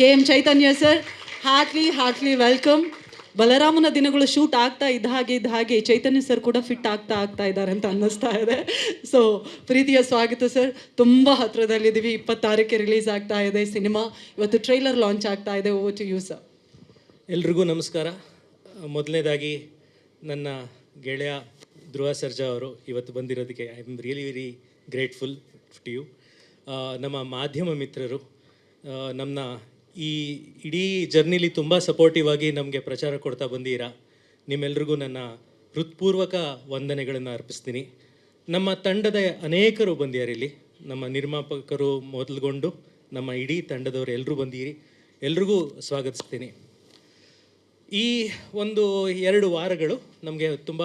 KM Chaitanya sir, heartly welcome. ಬಲರಾಮನ ದಿನಗಳು shoot ಆಗ್ತಾ ಇದ್ದ ಹಾಗೆ ಚೈತನ್ಯ ಸರ್ ಕೂಡ ಫಿಟ್ ಆಗ್ತಾ ಇದ್ದಾರೆ ಅಂತ ಅನ್ನಿಸ್ತಾ ಇದೆ. ಸೊ ಪ್ರೀತಿಯ ಸ್ವಾಗತ ಸರ್. ತುಂಬ ಹತ್ರದಲ್ಲಿದ್ದೀವಿ. 26ಕ್ಕೆ ರಿಲೀಸ್ ಆಗ್ತಾ ಇದೆ ಸಿನಿಮಾ. ಇವತ್ತು ಟ್ರೈಲರ್ ಲಾಂಚ್ ಆಗ್ತಾ ಇದೆ. Over to you sir. ಎಲ್ರಿಗೂ ನಮಸ್ಕಾರ. ಮೊದಲನೇದಾಗಿ ನನ್ನ ಗೆಳೆಯ ಧ್ರುವ ಸರ್ಜಾ ಅವರು ಇವತ್ತು ಬಂದಿರೋದಕ್ಕೆ I am really very grateful to you. ನಮ್ಮ ಮಾಧ್ಯಮ ಮಿತ್ರರು ನಮ್ಮ ಈ ಇಡೀ ಜರ್ನಿಲಿ ತುಂಬ ಸಪೋರ್ಟಿವ್ ಆಗಿ ನಮಗೆ ಪ್ರಚಾರ ಕೊಡ್ತಾ ಬಂದೀರಾ. ನಿಮ್ಮೆಲ್ರಿಗೂ ನನ್ನ ಹೃತ್ಪೂರ್ವಕ ವಂದನೆಗಳನ್ನು ಅರ್ಪಿಸ್ತೀನಿ. ನಮ್ಮ ತಂಡದ ಅನೇಕರು ಬಂದಿದ್ದಾರೆ ಇಲ್ಲಿ. ನಮ್ಮ ನಿರ್ಮಾಪಕರು ಮೊದಲುಗೊಂಡು ನಮ್ಮ ಇಡೀ ತಂಡದವರು ಎಲ್ಲರೂ ಬಂದಿರಿ. ಎಲ್ರಿಗೂ ಸ್ವಾಗತಿಸ್ತೀನಿ. ಈ ಒಂದು 2 ವಾರಗಳು ನಮಗೆ ತುಂಬ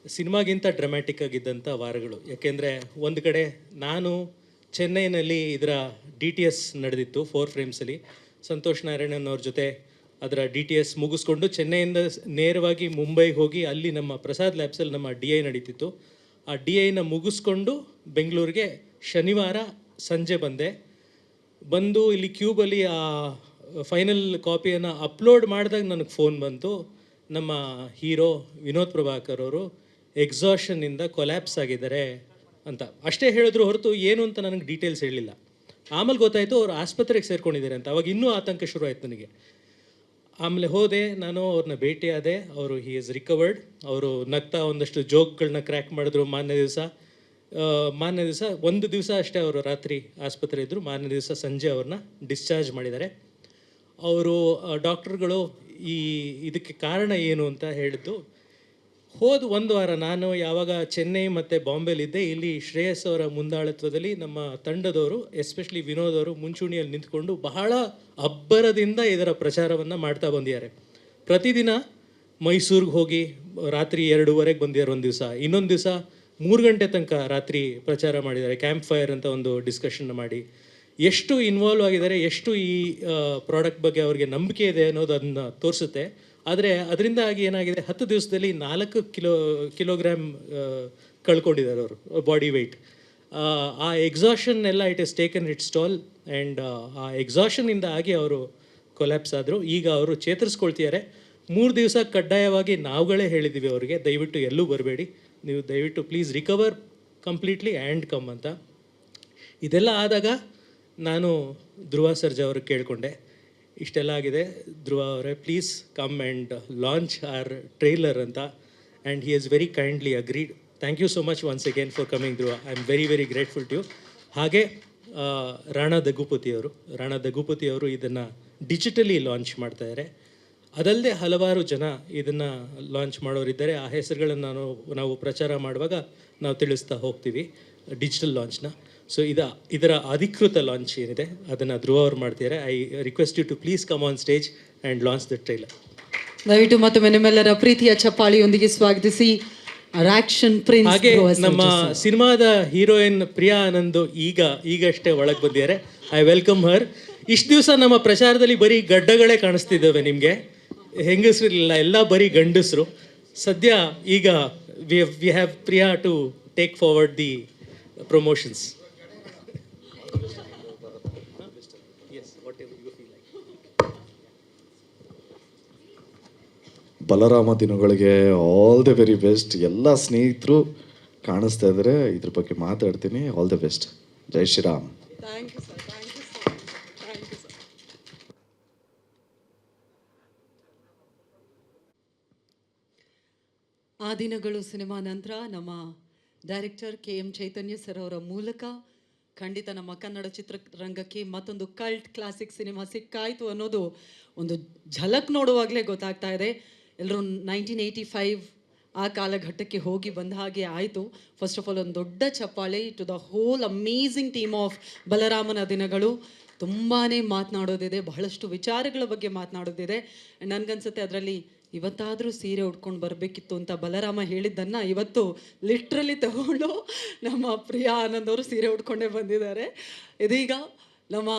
ಸಿನಿಮಾಗಿಂತ ಡ್ರಾಮ್ಯಾಟಿಕ್ ಆಗಿದ್ದಂಥ ವಾರಗಳು. ಯಾಕೆಂದರೆ ಒಂದು ಕಡೆ ನಾನು ಚೆನ್ನೈನಲ್ಲಿ ಇದರ DTS ನಡೆದಿತ್ತು 4 ಫ್ರೇಮ್ಸಲ್ಲಿ. ಸಂತೋಷ್ ನಾರಾಯಣನ್ ಅವ್ರ ಜೊತೆ ಅದರ DTS ಮುಗಿಸ್ಕೊಂಡು ಚೆನ್ನೈಯಿಂದ ನೇರವಾಗಿ ಮುಂಬೈಗೆ ಹೋಗಿ ಅಲ್ಲಿ ನಮ್ಮ ಪ್ರಸಾದ್ ಲ್ಯಾಬ್ಸಲ್ಲಿ ನಮ್ಮ DI ನಡೀತಿತ್ತು. ಆ DIನ ಮುಗಿಸ್ಕೊಂಡು ಬೆಂಗಳೂರಿಗೆ ಶನಿವಾರ ಸಂಜೆ ಬಂದು ಇಲ್ಲಿ ಕ್ಯೂಬಲ್ಲಿ ಆ ಫೈನಲ್ ಕಾಪಿಯನ್ನು ಅಪ್ಲೋಡ್ ಮಾಡಿದಾಗ ನನಗೆ ಫೋನ್ ಬಂತು. ನಮ್ಮ ಹೀರೋ ವಿನೋದ್ ಪ್ರಭಾಕರ್ ಅವರು ಎಕ್ಸಾಷನ್ನಿಂದ ಕೊಲ್ಯಾಪ್ಸ್ ಆಗಿದ್ದಾರೆ ಅಂತ ಅಷ್ಟೇ ಹೇಳಿದ್ರು ಹೊರತು ಏನು ಅಂತ ನನಗೆ ಡೀಟೇಲ್ಸ್ ಹೇಳಲಿಲ್ಲ. ಆಮೇಲೆ ಗೊತ್ತಾಯಿತು ಅವ್ರು ಆಸ್ಪತ್ರೆಗೆ ಸೇರ್ಕೊಂಡಿದ್ದಾರೆ ಅಂತ. ಅವಾಗ ಇನ್ನೂ ಆತಂಕ ಶುರು ಆಯಿತು ನನಗೆ. ಆಮೇಲೆ ಹೋದೆ, ನಾನು ಅವ್ರನ್ನ ಭೇಟಿಯಾದೆ. ಅವರು ಹಿ ಈಸ್ ರಿಕವರ್ಡ್. ಅವರು ನಗ್ತಾ ಒಂದಷ್ಟು ಜೋಕ್ಗಳನ್ನ ಕ್ರ್ಯಾಕ್ ಮಾಡಿದ್ರು. ಮಾರನೇ ದಿವಸ ಒಂದು ದಿವಸ ಅಷ್ಟೇ ಅವರು ರಾತ್ರಿ ಆಸ್ಪತ್ರೆ ಇದ್ದರು. ಮಾರನೇ ದಿವಸ ಸಂಜೆ ಅವ್ರನ್ನ ಡಿಸ್ಚಾರ್ಜ್ ಮಾಡಿದ್ದಾರೆ. ಅವರು ಡಾಕ್ಟ್ರುಗಳು ಇದಕ್ಕೆ ಕಾರಣ ಏನು ಅಂತ ಹೇಳಿದ್ದು, ಹೋದ 1 ವಾರ ನಾನು ಯಾವಾಗ ಚೆನ್ನೈ ಮತ್ತು ಬಾಂಬೆಲಿದ್ದೆ, ಇಲ್ಲಿ ಶ್ರೇಯಸ್ ಅವರ ಮುಂದಾಳತ್ವದಲ್ಲಿ ನಮ್ಮ ತಂಡದವರು ಎಸ್ಪೆಷಲಿ ವಿನೋದ್ ಅವರು ಮುಂಚೂಣಿಯಲ್ಲಿ ನಿಂತ್ಕೊಂಡು ಬಹಳ ಅಬ್ಬರದಿಂದ ಇದರ ಪ್ರಚಾರವನ್ನು ಮಾಡ್ತಾ ಬಂದಿದ್ದಾರೆ. ಪ್ರತಿದಿನ ಮೈಸೂರಿಗೆ ಹೋಗಿ ರಾತ್ರಿ 2:30ಗೆ ಬಂದಿದ್ದಾರೆ ಒಂದು ದಿವಸ. ಇನ್ನೊಂದು ದಿವಸ 3 ಗಂಟೆ ತನಕ ರಾತ್ರಿ ಪ್ರಚಾರ ಮಾಡಿದ್ದಾರೆ. ಕ್ಯಾಂಪ್ ಫೈರ್ ಅಂತ ಒಂದು ಡಿಸ್ಕಷನ್ ಮಾಡಿ ಎಷ್ಟು ಇನ್ವಾಲ್ವ್ ಆಗಿದ್ದಾರೆ, ಎಷ್ಟು ಈ ಪ್ರಾಡಕ್ಟ್ ಬಗ್ಗೆ ಅವ್ರಿಗೆ ನಂಬಿಕೆ ಇದೆ ಅನ್ನೋದು ಅದನ್ನು ತೋರಿಸುತ್ತೆ. ಆದರೆ ಅದರಿಂದಾಗಿ ಏನಾಗಿದೆ, 10 ದಿವಸದಲ್ಲಿ 4 ಕಿಲೋಗ್ರಾಮ್ ಕಳ್ಕೊಂಡಿದ್ದಾರೆ ಅವರು ಬಾಡಿ ವೆಯ್ಟ್. ಆ ಎಕ್ಸಾಷನ್ ಎಲ್ಲ it is taken it's stall and ಆ ಎಕ್ಸಾಷನಿಂದ ಆಗಿ ಅವರು ಕೊಲ್ಯಾಪ್ಸ್ ಆದರು. ಈಗ ಅವರು ಚೇತರಿಸ್ಕೊಳ್ತಿದ್ದಾರೆ. 3 ದಿವಸ ಕಡ್ಡಾಯವಾಗಿ ನಾವುಗಳೇ ಹೇಳಿದ್ದೀವಿ ಅವರಿಗೆ, ದಯವಿಟ್ಟು ಎಲ್ಲೂ ಬರಬೇಡಿ, ನೀವು ದಯವಿಟ್ಟು please recover completely and come ಅಂತ. ಇದೆಲ್ಲ ಆದಾಗ ನಾನು ಧ್ರುವ ಸರ್ಜಾ ಅವ್ರಿಗೆ ಕೇಳಿಕೊಂಡೆ, ಇಷ್ಟೆಲ್ಲ ಆಗಿದೆ ಧ್ರುವ ಅವರೇ, please come and launch our trailer ಅಂತ. And he is very kindly agreed. Thank you so much once again for coming Dhruva. I am very very grateful to you. ಹಾಗೆ ರಾಣಾ ದಗುಪತಿ ಅವರು ಇದನ್ನು ಡಿಜಿಟಲಿ ಲಾಂಚ್ ಮಾಡ್ತಾಯಿದ್ದಾರೆ. ಅದಲ್ಲದೆ ಹಲವಾರು ಜನ ಇದನ್ನು ಲಾಂಚ್ ಮಾಡೋರಿದ್ದಾರೆ. ಆ ಹೆಸರುಗಳನ್ನು ನಾವು ಪ್ರಚಾರ ಮಾಡುವಾಗ ನಾವು ತಿಳಿಸ್ತಾ ಹೋಗ್ತೀವಿ ಡಿಜಿಟಲ್ ಲಾಂಚ್ನ. ಸೊ ಇದರ ಅಧಿಕೃತ ಲಾಂಚ್ ಏನಿದೆ ಅದನ್ನು ಧ್ರುವ ಅವರು ಮಾಡ್ತಿದ್ದಾರೆ. I request you to please come on stage and launch the trailer. ದಯವಿಟ್ಟು ಮತ್ತೊಮ್ಮೆ ನಿಮ್ಮೆಲ್ಲರ ಪ್ರೀತಿಯ ಚಪ್ಪಾಳಿಯೊಂದಿಗೆ ಸ್ವಾಗತಿಸಿ ಆಕ್ಷನ್ ಪ್ರಿನ್ಸ್. ಹಾಗೆ ನಮ್ಮ ಸಿನಿಮಾದ ಹೀರೋಯಿನ್ ಪ್ರಿಯಾ ಆನಂದ್ ಈಗಷ್ಟೇ ಒಳಗೆ ಬಂದಿದ್ದಾರೆ. ಐ ವೆಲ್ಕಮ್ ಹರ್. ಇಷ್ಟು ದಿವಸ ನಮ್ಮ ಪ್ರಚಾರದಲ್ಲಿ ಬರೀ ಗಡ್ಡಗಳೇ ಕಾಣಿಸ್ತಿದ್ದಾವೆ ನಿಮಗೆ, ಹೆಂಗಸರಿಲ್ಲ, ಎಲ್ಲ ಬರೀ ಗಂಡಸರು. ಸದ್ಯ ಈಗ we have Priya to take forward the promotions. Balarama ದಿನಗಳಿಗೆ ಆಲ್ ದ ವೆರಿ ಬೆಸ್ಟ್. ಎಲ್ಲ ಸ್ನೇಹಿತರು ಕಾಣಿಸ್ತಾ ಇದ್ದಾರೆ, ಇದ್ರ ಬಗ್ಗೆ ಮಾತಾಡ್ತೀನಿ. All the best. ಜೈ Shriram. Thank you sir. Aa Dinagalu cinema ನಂತರ ನಮ್ಮ ಡೈರೆಕ್ಟರ್ KM ಚೈತನ್ಯ ಸರ್ ಅವರ ಮೂಲಕ ಖಂಡಿತ ನಮ್ಮ ಕನ್ನಡ ಚಿತ್ರರಂಗಕ್ಕೆ ಮತ್ತೊಂದು ಕಲ್ಟ್ ಕ್ಲಾಸಿಕ್ ಸಿನಿಮಾ ಸಿಕ್ಕಾಯಿತು ಅನ್ನೋದು ಒಂದು ಝಲಕ್ ನೋಡುವಾಗಲೇ ಗೊತ್ತಾಗ್ತಾ ಇದೆ. ಎಲ್ಲರೂ 1985 ಆ ಕಾಲಘಟ್ಟಕ್ಕೆ ಹೋಗಿ ಬಂದ ಹಾಗೆ ಆಯಿತು. ಫಸ್ಟ್ ಆಫ್ ಆಲ್ ಒಂದು ದೊಡ್ಡ ಚಪ್ಪಾಳೆ to the whole amazing team of ಬಲರಾಮನ ದಿನಗಳು. ತುಂಬಾ ಮಾತನಾಡೋದಿದೆ, ಬಹಳಷ್ಟು ವಿಚಾರಗಳ ಬಗ್ಗೆ ಮಾತನಾಡೋದಿದೆ. ಆ್ಯಂಡ್ ನನಗನ್ಸುತ್ತೆ ಅದರಲ್ಲಿ ಇವತ್ತಾದರೂ ಸೀರೆ ಉಟ್ಕೊಂಡು ಬರಬೇಕಿತ್ತು ಅಂತ ಬಲರಾಮ ಹೇಳಿದ್ದನ್ನು ಇವತ್ತು ಲಿಟ್ರಲಿ ತಗೊಂಡು ನಮ್ಮ ಪ್ರಿಯಾ ಆನಂದ್ ಅವರು ಸೀರೆ ಉಟ್ಕೊಂಡೇ ಬಂದಿದ್ದಾರೆ. ಇದೀಗ ನಮ್ಮ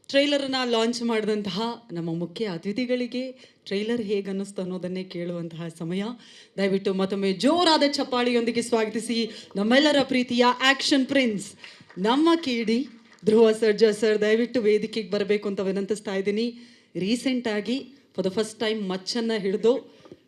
ಟ್ರೈಲರನ್ನು ಲಾಂಚ್ ಮಾಡಿದಂತಹ ನಮ್ಮ ಮುಖ್ಯ ಅತಿಥಿಗಳಿಗೆ ಟ್ರೈಲರ್ ಹೇಗೆ ಅನ್ನಿಸ್ತು ಅನ್ನೋದನ್ನೇ ಕೇಳುವಂತಹ ಸಮಯ. ದಯವಿಟ್ಟು ಮತ್ತೊಮ್ಮೆ ಜೋರಾದ ಚಪ್ಪಾಳಿಯೊಂದಿಗೆ ಸ್ವಾಗತಿಸಿ ನಮ್ಮೆಲ್ಲರ ಪ್ರೀತಿಯ ಆ್ಯಕ್ಷನ್ ಪ್ರಿನ್ಸ್ ನಮ್ಮ ಕಿಡಿ ಧ್ರುವ ಸರ್ಜಾ ಸರ್ ದಯವಿಟ್ಟು ವೇದಿಕೆಗೆ ಬರಬೇಕು ಅಂತ ವಿನಂತಿಸ್ತಾ ಇದ್ದೀನಿ. ರೀಸೆಂಟಾಗಿ ಫಾರ್ ದ ಫಸ್ಟ್ ಟೈಮ್ ಮಚ್ಚನ್ನು ಹಿಡಿದು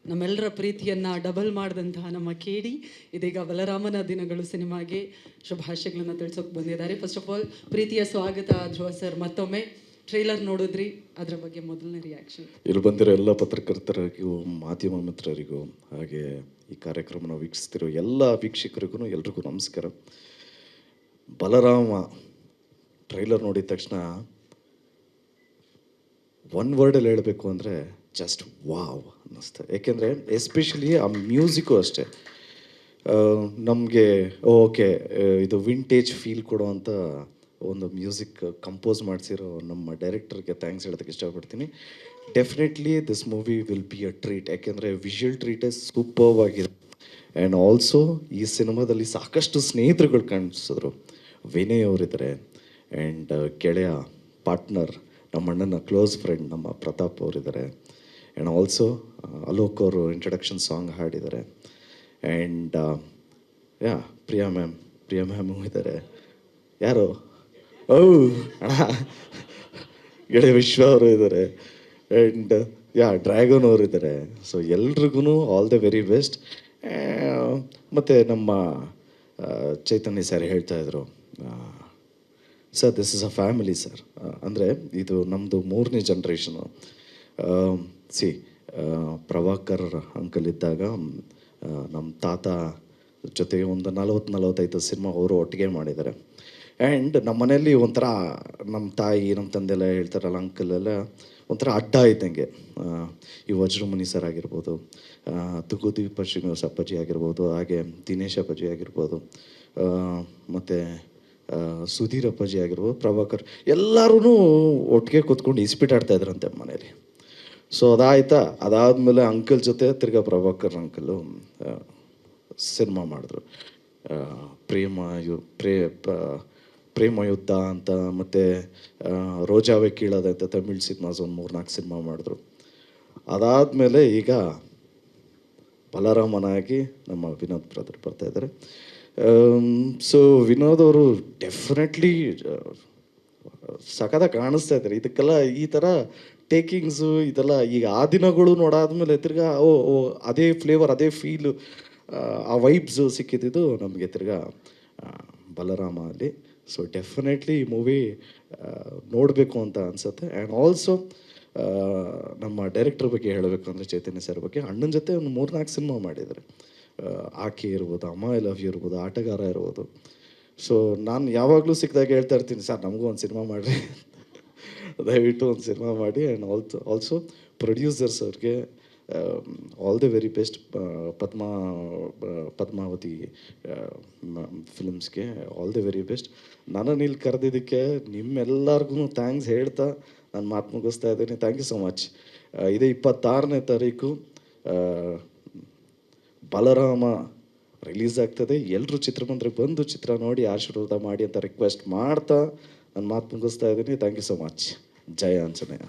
ನಮ್ಮೆಲ್ಲರ ಪ್ರೀತಿಯನ್ನು ಡಬಲ್ ಮಾಡಿದಂತಹ ನಮ್ಮ ಕೇಡಿ ಇದೀಗ ಬಲರಾಮನ ದಿನಗಳು ಸಿನಿಮಾಗೆ ಶುಭಾಶಯಗಳನ್ನು ತಿಳಿಸೋಕೆ ಬಂದಿದ್ದಾರೆ. ಫಸ್ಟ್ ಆಫ್ ಆಲ್ ಪ್ರೀತಿಯ ಸ್ವಾಗತ ಧ್ರುವ ಸರ್. ಮತ್ತೊಮ್ಮೆ ಟ್ರೈಲರ್ ನೋಡಿದ್ರಿ, ಅದರ ಬಗ್ಗೆ ಮೊದಲನೇ ರಿಯಾಕ್ಷನ್? ಇಲ್ಲಿ ಬಂದಿರೋ ಎಲ್ಲ ಪತ್ರಕರ್ತರಿಗೂ, ಮಾಧ್ಯಮ ಮಿತ್ರರಿಗೂ, ಹಾಗೆ ಈ ಕಾರ್ಯಕ್ರಮನ ವೀಕ್ಷಿಸ್ತಿರೋ ಎಲ್ಲ ವೀಕ್ಷಕರಿಗೂ ಎಲ್ರಿಗೂ ನಮಸ್ಕಾರ. ಬಲರಾಮ ಟ್ರೈಲರ್ ನೋಡಿದ ತಕ್ಷಣ ಒನ್ ವರ್ಡಲ್ಲಿ ಹೇಳಬೇಕು ಅಂದರೆ ಜಸ್ಟ್ ವಾವ್ ಅನ್ನಿಸ್ತು. ಏಕೆಂದರೆ ಎಸ್ಪೆಷಲಿ ಆ ಮ್ಯೂಸಿಕ್ಕು ಅಷ್ಟೇ ನಮಗೆ ಓಕೆ ಇದು ವಿಂಟೇಜ್ ಫೀಲ್ ಕೊಡುವಂಥ ಒಂದು ಮ್ಯೂಸಿಕ್ ಕಂಪೋಸ್ ಮಾಡಿಸಿರೋ ನಮ್ಮ ಡೈರೆಕ್ಟರ್ಗೆ ಥ್ಯಾಂಕ್ಸ್ ಹೇಳೋದಕ್ಕೆ ಇಷ್ಟಪಡ್ತೀನಿ. Definitely this movie will be a treat. ಯಾಕೆಂದರೆ ವಿಷುವಲ್ ಟ್ರೀಟೇ ಸೂಪರ್ವ್ ಆಗಿದೆ. ಆ್ಯಂಡ್ ಆಲ್ಸೋ ಈ ಸಿನಿಮಾದಲ್ಲಿ ಸಾಕಷ್ಟು ಸ್ನೇಹಿತರುಗಳು ಕಾಣಿಸಿದ್ರು. ವಿನಯ್ ಅವರಿದ್ದಾರೆ, ಆ್ಯಂಡ್ ಗೆಳೆಯ ಪಾರ್ಟ್ನರ್, ನಮ್ಮ ಅಣ್ಣನ ಕ್ಲೋಸ್ ಫ್ರೆಂಡ್ ನಮ್ಮ ಪ್ರತಾಪ್ ಅವರಿದ್ದಾರೆ, ಆ್ಯಂಡ್ ಆಲ್ಸೋ ಅಲೋಕ್ ಅವರು ಇಂಟ್ರಡಕ್ಷನ್ ಸಾಂಗ್ ಹಾಡಿದ್ದಾರೆ, ಆ್ಯಂಡ್ ಪ್ರಿಯಾ ಮ್ಯಾಮು ಇದ್ದಾರೆ. ಯಾರು ಅಣ್ಣ ಗೆಳೆಯ ವಿಶ್ವ ಅವರು ಇದ್ದಾರೆ, ಆ್ಯಂಡ್ ಡ್ರ್ಯಾಗನ್ ಅವರು ಇದ್ದಾರೆ. ಸೊ ಎಲ್ರಿಗೂ ಆಲ್ ದ ವೆರಿ ಬೆಸ್ಟ್. ಮತ್ತು ನಮ್ಮ ಚೈತನ್ಯ ಸರ್ ಹೇಳ್ತಾಯಿದ್ರು, sir this is a family sir. ಅಂದರೆ ಇದು ನಮ್ಮದು 3ನೇ ಜನ್ರೇಷನು. ಪ್ರಭಾಕರ್ ಅಂಕಲ್ ಇದ್ದಾಗ ನಮ್ಮ ತಾತ ಜೊತೆಗೆ ಒಂದು 40-45 ಸಿನಿಮಾ ಅವರು ಒಟ್ಟಿಗೆ ಮಾಡಿದ್ದಾರೆ. ಆ್ಯಂಡ್ ನಮ್ಮ ಮನೆಯಲ್ಲಿ ಒಂಥರ ನಮ್ಮ ತಾಯಿ ನಮ್ಮ ತಂದೆ ಎಲ್ಲ ಹೇಳ್ತಾರಲ್ಲ, ಅಂಕಲ್ ಎಲ್ಲ ಒಂಥರ ಅಡ್ಡ ಇದ್ದಂಗೆ. ಈ ವಜ್ರಮುನಿ ಸರ್ ಆಗಿರ್ಬೋದು, ತುಗುದೀಪ ಶ್ರೀನಿವಾಸ ಅಪ್ಪಾಜಿ ಆಗಿರ್ಬೋದು, ಹಾಗೆ ದಿನೇಶ್ ಅಪ್ಪಾಜಿ ಆಗಿರ್ಬೋದು, ಮತ್ತು ಸುಧೀರ್ ಅಪ್ಪಾಜಿ ಆಗಿರ್ಬೋದು, ಪ್ರಭಾಕರ್, ಎಲ್ಲರೂ ಒಟ್ಟಿಗೆ ಕೂತ್ಕೊಂಡು ಇಸ್ಪೀಟ್ ಆಡ್ತಾಯಿದ್ರಂತೆ ಮನೇಲಿ. ಸೊ ಅದಾದಮೇಲೆ ಅಂಕಲ್ ಜೊತೆ ತಿರ್ಗಾ ಪ್ರಭಾಕರ್ ಅಂಕಲು ಸಿನಿಮಾ ಮಾಡಿದ್ರು, ಪ್ರೇಮ ಯುದ್ಧ ಅಂತ, ಮತ್ತು ರೋಜಾವೆ ಕೀಳೋದೆ ಅಂತ ತಮಿಳ್ ಸಿನಿಮಾಸ್ ಒಂದು 3-4 ಸಿನಿಮಾ ಮಾಡಿದ್ರು. ಅದಾದಮೇಲೆ ಈಗ ಬಲರಾಮನಾಗಿ ನಮ್ಮ ವಿನೋದ್ ಬ್ರದರ್ ಬರ್ತಾಯಿದ್ದಾರೆ. ಸೊ ವಿನೋದ್ ಅವರು ಡೆಫಿನೆಟ್ಲಿ ಸಖತ್ತಾಗಿ ಕಾಣಿಸ್ತಾ ಇದ್ದಾರೆ. ಇದಕ್ಕೆಲ್ಲ ಈ ಥರ ಟೇಕಿಂಗ್ಸು ಇದೆಲ್ಲ ಈಗ ಆ ದಿನಗಳು ನೋಡಾದ್ಮೇಲೆ ತಿರ್ಗಾ ಅದೇ ಫ್ಲೇವರ್, ಅದೇ ಫೀಲು, ಆ ವೈಬ್ಸು ಸಿಕ್ಕಿದ್ದು ನಮಗೆ ತಿರ್ಗಾ ಬಲರಾಮ ಅಲ್ಲಿ. ಸೊ ಡೆಫಿನೆಟ್ಲಿ ಈ ಮೂವಿ ನೋಡಬೇಕು ಅಂತ ಅನಿಸುತ್ತೆ. ಆ್ಯಂಡ್ ಆಲ್ಸೋ ನಮ್ಮ ಡೈರೆಕ್ಟರ್ ಬಗ್ಗೆ ಹೇಳಬೇಕು ಅಂದರೆ ಚೈತನ್ಯ ಸರ್ ಬಗ್ಗೆ, ಅಣ್ಣನ ಜೊತೆ ಒಂದು 3-4 ಸಿನಿಮಾ ಮಾಡಿದ್ದಾರೆ. ಆಕೆ ಇರ್ಬೋದು, ಅಮ್ಮ ಐ ಲವ್ ಯು ಇರ್ಬೋದು, ಆಟಗಾರ ಇರ್ಬೋದು. ಸೊ ನಾನು ಯಾವಾಗಲೂ ಸಿಕ್ಕಿದಾಗ ಹೇಳ್ತಾ ಇರ್ತೀನಿ, ಸರ್ ನಮಗೂ ಒಂದು ಸಿನಿಮಾ ಮಾಡಿರಿ, ದಯವಿಟ್ಟು ಒಂದು ಸಿನಿಮಾ ಮಾಡಿ. ಆ್ಯಂಡ್ ಆಲ್ಸೋ ಪ್ರೊಡ್ಯೂಸರ್ಸ್ ಅವ್ರಿಗೆ all the very best. Padmavati ಫಿಲ್ಮ್ಸ್ಗೆ ಆಲ್ ದಿ ವೆರಿ ಬೆಸ್ಟ್. ನನ್ನನ್ನು ಇಲ್ಲಿ ಕರೆದಿದ್ದಕ್ಕೆ ನಿಮ್ಮೆಲ್ಲರಿಗೂ ಥ್ಯಾಂಕ್ಸ್ ಹೇಳ್ತಾ ನಾನು ಮಾತು ಮುಗಿಸ್ತಾ ಇದ್ದೀನಿ. Thank you so much. ಇದೇ 26ನೇ ತಾರೀಕು ಬಲರಾಮ ರಿಲೀಸ್ ಆಗ್ತದೆ. ಎಲ್ಲರೂ ಚಿತ್ರಮಂದಿರಕ್ಕೆ ಬಂದು ಚಿತ್ರ ನೋಡಿ ಆಶೀರ್ವಾದ ಮಾಡಿ ಅಂತ ರಿಕ್ವೆಸ್ಟ್ ಮಾಡ್ತಾ ನಾನು ಮಾತು ಮುಗಿಸ್ತಾ ಇದ್ದೀನಿ. Thank you so much. ಜಯ ಆಂಜನೇಯ.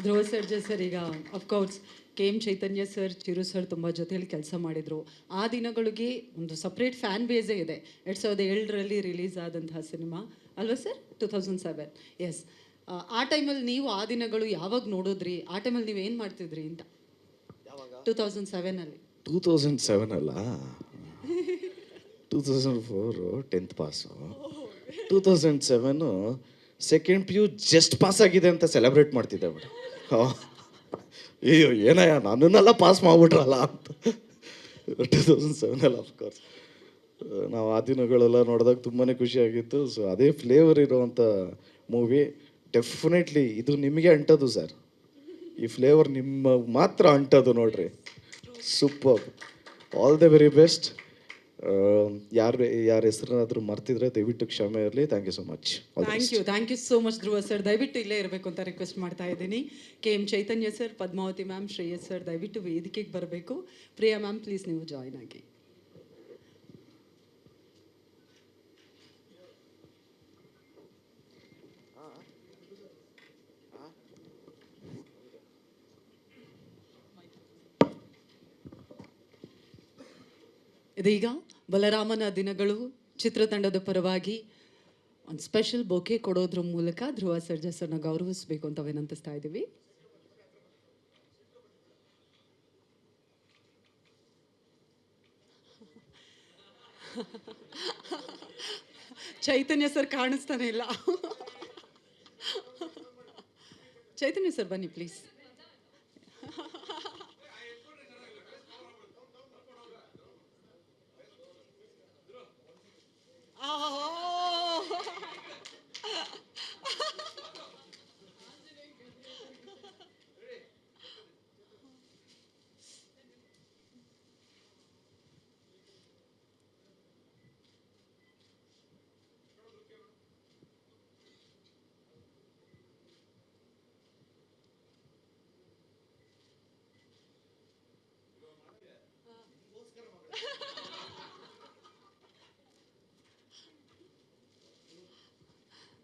ಧ್ರುವ ಸರ್ಜಾ ಸರ್, ಈಗ of course KM Chaitanya sir, Chiru sir ತುಂಬ ಜೊತೆಯಲ್ಲಿ ಕೆಲಸ ಮಾಡಿದರು. ಆ ದಿನಗಳಿಗೆ ಒಂದು ಸಪ್ರೇಟ್ ಫ್ಯಾನ್ ಬೇಸೇ ಇದೆ. 2007ರಲ್ಲಿ ರಿಲೀಸ್ ಆದಂತಹ ಸಿನಿಮಾ ಅಲ್ವಾ ಸರ್? 2007. ಎಸ್. ಆ ಟೈಮಲ್ಲಿ ನೀವು ಆ ದಿನಗಳು ಯಾವಾಗ ನೋಡಿದ್ರಿ? ಆ ಟೈಮಲ್ಲಿ ನೀವು ಏನು ಮಾಡ್ತಿದ್ರಿ ಅಂತ? 2007ಅಲ್ಲಿ. 2007 ಅಲ್ಲ, 2004 10th pass, 2007 2nd PU just pass ಆಗಿದೆ ಅಂತ ಸೆಲೆಬ್ರೇಟ್ ಮಾಡ್ತಿದ್ದೆ ಬಿಡು. ಅಯ್ಯೋ ಏನಯ್ಯ ನನ್ನನ್ನೆಲ್ಲ ಪಾಸ್ ಮಾಡಿಬಿಟ್ರಲ್ಲ ಅಂತ. 2007 ಅಫ್ಕೋರ್ಸ್ ನಾವು ಆ ದಿನಗಳೆಲ್ಲ ನೋಡಿದಾಗ ತುಂಬಾ ಖುಷಿಯಾಗಿತ್ತು. ಸೊ ಅದೇ ಫ್ಲೇವರ್ ಇರೋವಂಥ ಮೂವಿ. ಡೆಫಿನೆಟ್ಲಿ ಇದು ನಿಮಗೆ ಅಂಟೋದು ಸರ್, ಈ ಫ್ಲೇವರ್ ನಿಮ್ಮ ಮಾತ್ರ ಅಂಟೋದು ನೋಡ್ರಿ. Super. All the very best. ಯಾರ ಹೆಸರಾದರೂ ಮರ್ತಿದ್ರೆ ದಯವಿಟ್ಟು ಕ್ಷಮೆ ಇರಲಿ. Thank you so much. Thank you so much Dhruva sir. ದಯವಿಟ್ಟು ಇಲ್ಲೇ ಇರಬೇಕು ಅಂತ ರಿಕ್ವೆಸ್ಟ್ ಮಾಡ್ತಾ ಇದ್ದೀನಿ. KM Chaitanya sir, Padmavati ma'am, Shreyas sir ದಯವಿಟ್ಟು ವೇದಿಕೆಗೆ ಬರಬೇಕು. ಪ್ರಿಯಾ ಮ್ಯಾಮ್ ಪ್ಲೀಸ್ ನೀವು ಜಾಯ್ನ್ ಆಗಿ. ಇದೀಗ ಬಲರಾಮನ ದಿನಗಳು ಚಿತ್ರತಂಡದ ಪರವಾಗಿ ಒಂದು ಸ್ಪೆಷಲ್ ಬೊಕೆ ಕೊಡೋದ್ರ ಮೂಲಕ ಧ್ರುವ ಸರ್ಜಾ ಸರ್ನ ಗೌರವಿಸಬೇಕು ಅಂತ ವಿನಂತಿಸ್ತಾ ಇದ್ದೀವಿ. ಚೈತನ್ಯ ಸರ್ ಕಾಣಿಸ್ತಾನೆ ಇಲ್ಲ. ಚೈತನ್ಯ ಸರ್ ಬನ್ನಿ please.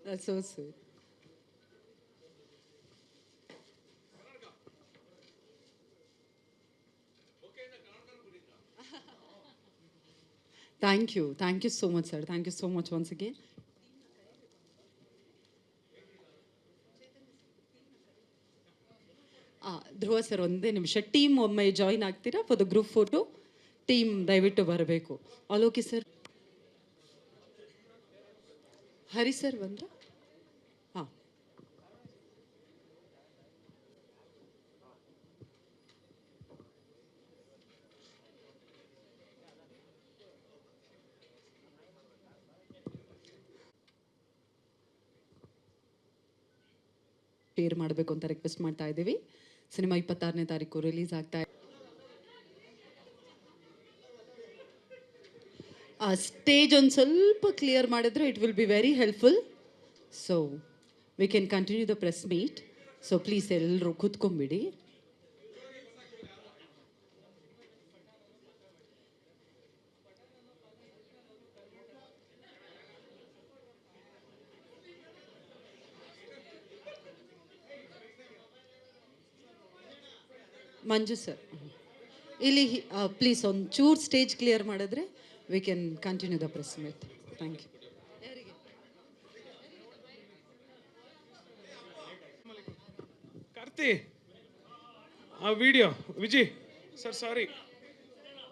That's so sweet. Thank you. Thank you so much, sir. Thank you so much once again. Dhruva sir ಒಂದೇ ನಿಮಿಷ, ಟೀಮ್ ಒಮ್ಮೆ ಜಾಯಿನ್ ಆಗ್ತೀರಾ for the group photo? Team ದಯವಿಟ್ಟು ಬರಬೇಕು. ಆಲೋಕಿ ಸರ್, ಹರಿ ಸರ್ ಬಂದ್ರ? ಹಾಂ, ಶೇರ್ ಮಾಡಬೇಕು ಅಂತ ರಿಕ್ವೆಸ್ಟ್ ಮಾಡ್ತಾ ಇದ್ದೀವಿ. ಸಿನಿಮಾ 26ನೇ ತಾರೀಕು ರಿಲೀಸ್ ಆಗ್ತಾ ಇದೆ. ಸ್ಟೇಜ್ ಒಂದು ಸ್ವಲ್ಪ ಕ್ಲಿಯರ್ ಮಾಡಿದ್ರೆ it will be very helpful. So we can continue the press meet. So please ಎಲ್ಲರೂ ಕೂತ್ಕೊಂಬಿಡಿ. ಮಂಜು ಸರ್ ಇಲ್ಲಿ ಪ್ಲೀಸ್ ಒಂದು ಚೂರ್ ಸ್ಟೇಜ್ ಕ್ಲಿಯರ್ ಮಾಡಿದ್ರೆ we can continue the press meet. Thank you. Karthi ಆ video Vijay sir, sorry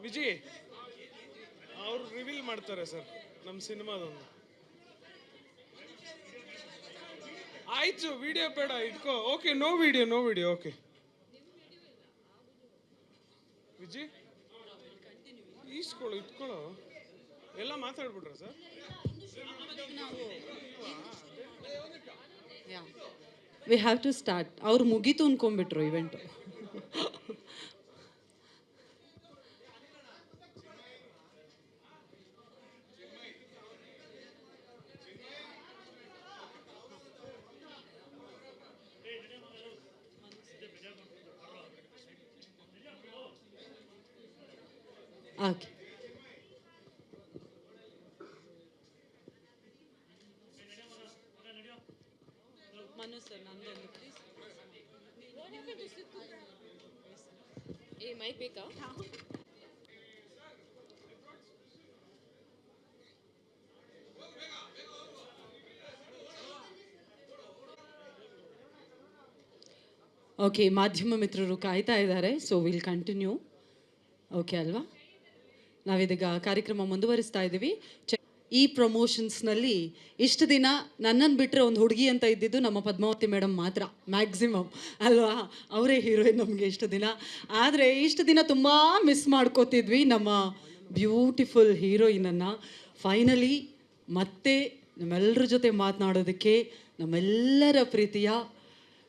Vijay ಅವರು ರಿವೀಲ್ ಮಾಡ್ತಾರೆ ಸರ್ ನಮ್ಮ ಸಿನಿಮಾದೊಂದು. ಆಯ್ತು, ವಿಡಿಯೋ ಬೇಡ ಇಟ್ಕೋ. Okay, no video okay. Vijay ಇಟ್ಕೊಳ್ಳೋ ಎಲ್ಲ ಮಾತಾಡ್ಬಿಟ್ರ sir? We have to start. ಅವ್ರು ಮುಗೀತು ಅನ್ಕೊಂಡ್ಬಿಟ್ರು ಇವೆಂಟು. ಓಕೆ, ಮನು ಸರ್ ನಂದೊಂದು ಪ್ಲೀಸ್. ಮೈಕ್ ಬೇಕಾ? ಓಕೆ, ಮಾಧ್ಯಮ ಮಿತ್ರರು ಕಾಯ್ತಾ ಇದ್ದಾರೆ. So will continue. ಓಕೆ ಅಲ್ವಾ? ನಾವಿದೀಗ ಕಾರ್ಯಕ್ರಮ ಮುಂದುವರಿಸ್ತಾ ಇದ್ದೀವಿ. ಈ ಪ್ರಮೋಷನ್ಸ್ನಲ್ಲಿ ಇಷ್ಟು ದಿನ ನನ್ನನ್ನು ಬಿಟ್ಟರೆ ಒಂದು ಹುಡುಗಿ ಅಂತ ಇದ್ದಿದ್ದು ನಮ್ಮ ಪದ್ಮಾವತಿ ಮೇಡಮ್ ಮಾತ್ರ, ಮ್ಯಾಕ್ಸಿಮಮ್ ಅಲ್ವಾ? ಅವರೇ ಹೀರೋಯಿನ್ ನಮಗೆ ಇಷ್ಟು ದಿನ. ಆದರೆ ಇಷ್ಟು ದಿನ ತುಂಬ ಮಿಸ್ ಮಾಡ್ಕೋತಿದ್ವಿ ನಮ್ಮ ಬ್ಯೂಟಿಫುಲ್ ಹೀರೋಯಿನನ್ನು. ಫೈನಲಿ ಮತ್ತೆ ನಮ್ಮೆಲ್ಲರ ಜೊತೆ ಮಾತನಾಡೋದಕ್ಕೆ ನಮ್ಮೆಲ್ಲರ ಪ್ರೀತಿಯ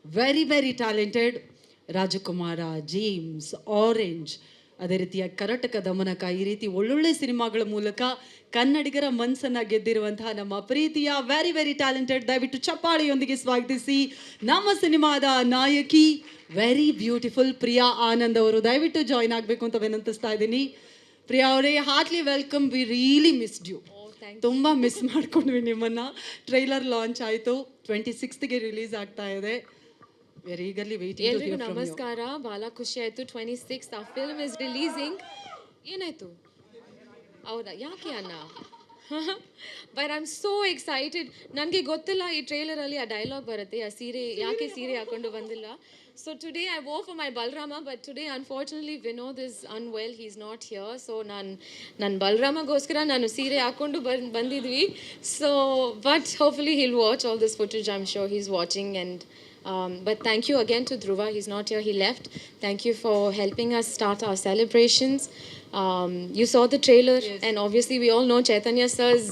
ವೆರಿ ವೆರಿ ಟ್ಯಾಲೆಂಟೆಡ್ ರಾಜಕುಮಾರ, ಜೇಮ್ಸ್, ಆರೆಂಜ್, ಅದೇ ರೀತಿಯ ಕರ್ನಾಟಕ ದಮನಕ, ಈ ರೀತಿ ಒಳ್ಳೊಳ್ಳೆ ಸಿನಿಮಾಗಳ ಮೂಲಕ ಕನ್ನಡಿಗರ ಮನಸ್ಸನ್ನು ಗೆದ್ದಿರುವಂತಹ ನಮ್ಮ ಪ್ರೀತಿಯ ವೆರಿ ವೆರಿ ಟ್ಯಾಲೆಂಟೆಡ್, ದಯವಿಟ್ಟು ಚಪ್ಪಾಳೆಯೊಂದಿಗೆ ಸ್ವಾಗತಿಸಿ ನಮ್ಮ ಸಿನಿಮಾದ ನಾಯಕಿ ವೆರಿ ಬ್ಯೂಟಿಫುಲ್ ಪ್ರಿಯಾ ಆನಂದ್ ಅವರು ದಯವಿಟ್ಟು ಜಾಯ್ನ್ ಆಗಬೇಕು ಅಂತ ವಿನಂತಿಸ್ತಾ ಇದ್ದೀನಿ. ಪ್ರಿಯಾ ಅವರೇ, heartly welcome. We really missed you. ತುಂಬ ಮಿಸ್ ಮಾಡ್ಕೊಂಡ್ವಿ ನಿಮ್ಮನ್ನು. ಟ್ರೈಲರ್ ಲಾಂಚ್ ಆಯಿತು, 26ಗೆ ರಿಲೀಸ್ ಆಗ್ತಾ ಇದೆ. ಎಲ್ರಿಗೂ ನಮಸ್ಕಾರ. ಭಾಳ ಖುಷಿ ಆಯಿತು. 26 ಆ ಫಿಲ್ಮ್ ಇಸ್ ರಿಲೀಸಿಂಗ್. ಏನಾಯ್ತು? ಹೌದಾ? ಯಾಕೆ ಅಣ್ಣ? But I am so excited. ನನಗೆ ಗೊತ್ತಿಲ್ಲ ಈ ಟ್ರೇಲರಲ್ಲಿ ಆ ಡೈಲಾಗ್ ಬರುತ್ತೆ, ಆ ಸೀರೆ ಯಾಕೆ ಸೀರೆ ಹಾಕೊಂಡು ಬಂದಿಲ್ಲ. So today I vow for my Balarama, but today unfortunately Vinod is unwell, he is not here. So ನನ್ನ ಬಲರಾಮಗೋಸ್ಕರ ನಾನು ಸೀರೆ ಹಾಕ್ಕೊಂಡು ಬಂದಿದ್ವಿ. So but hopefully he'll watch all this footage. I am sure he is watching. And but thank you again to Dhruva. He's not here, he left. Thank you for helping us start our celebrations. You saw the trailer, and obviously we all know Chaitanya sir's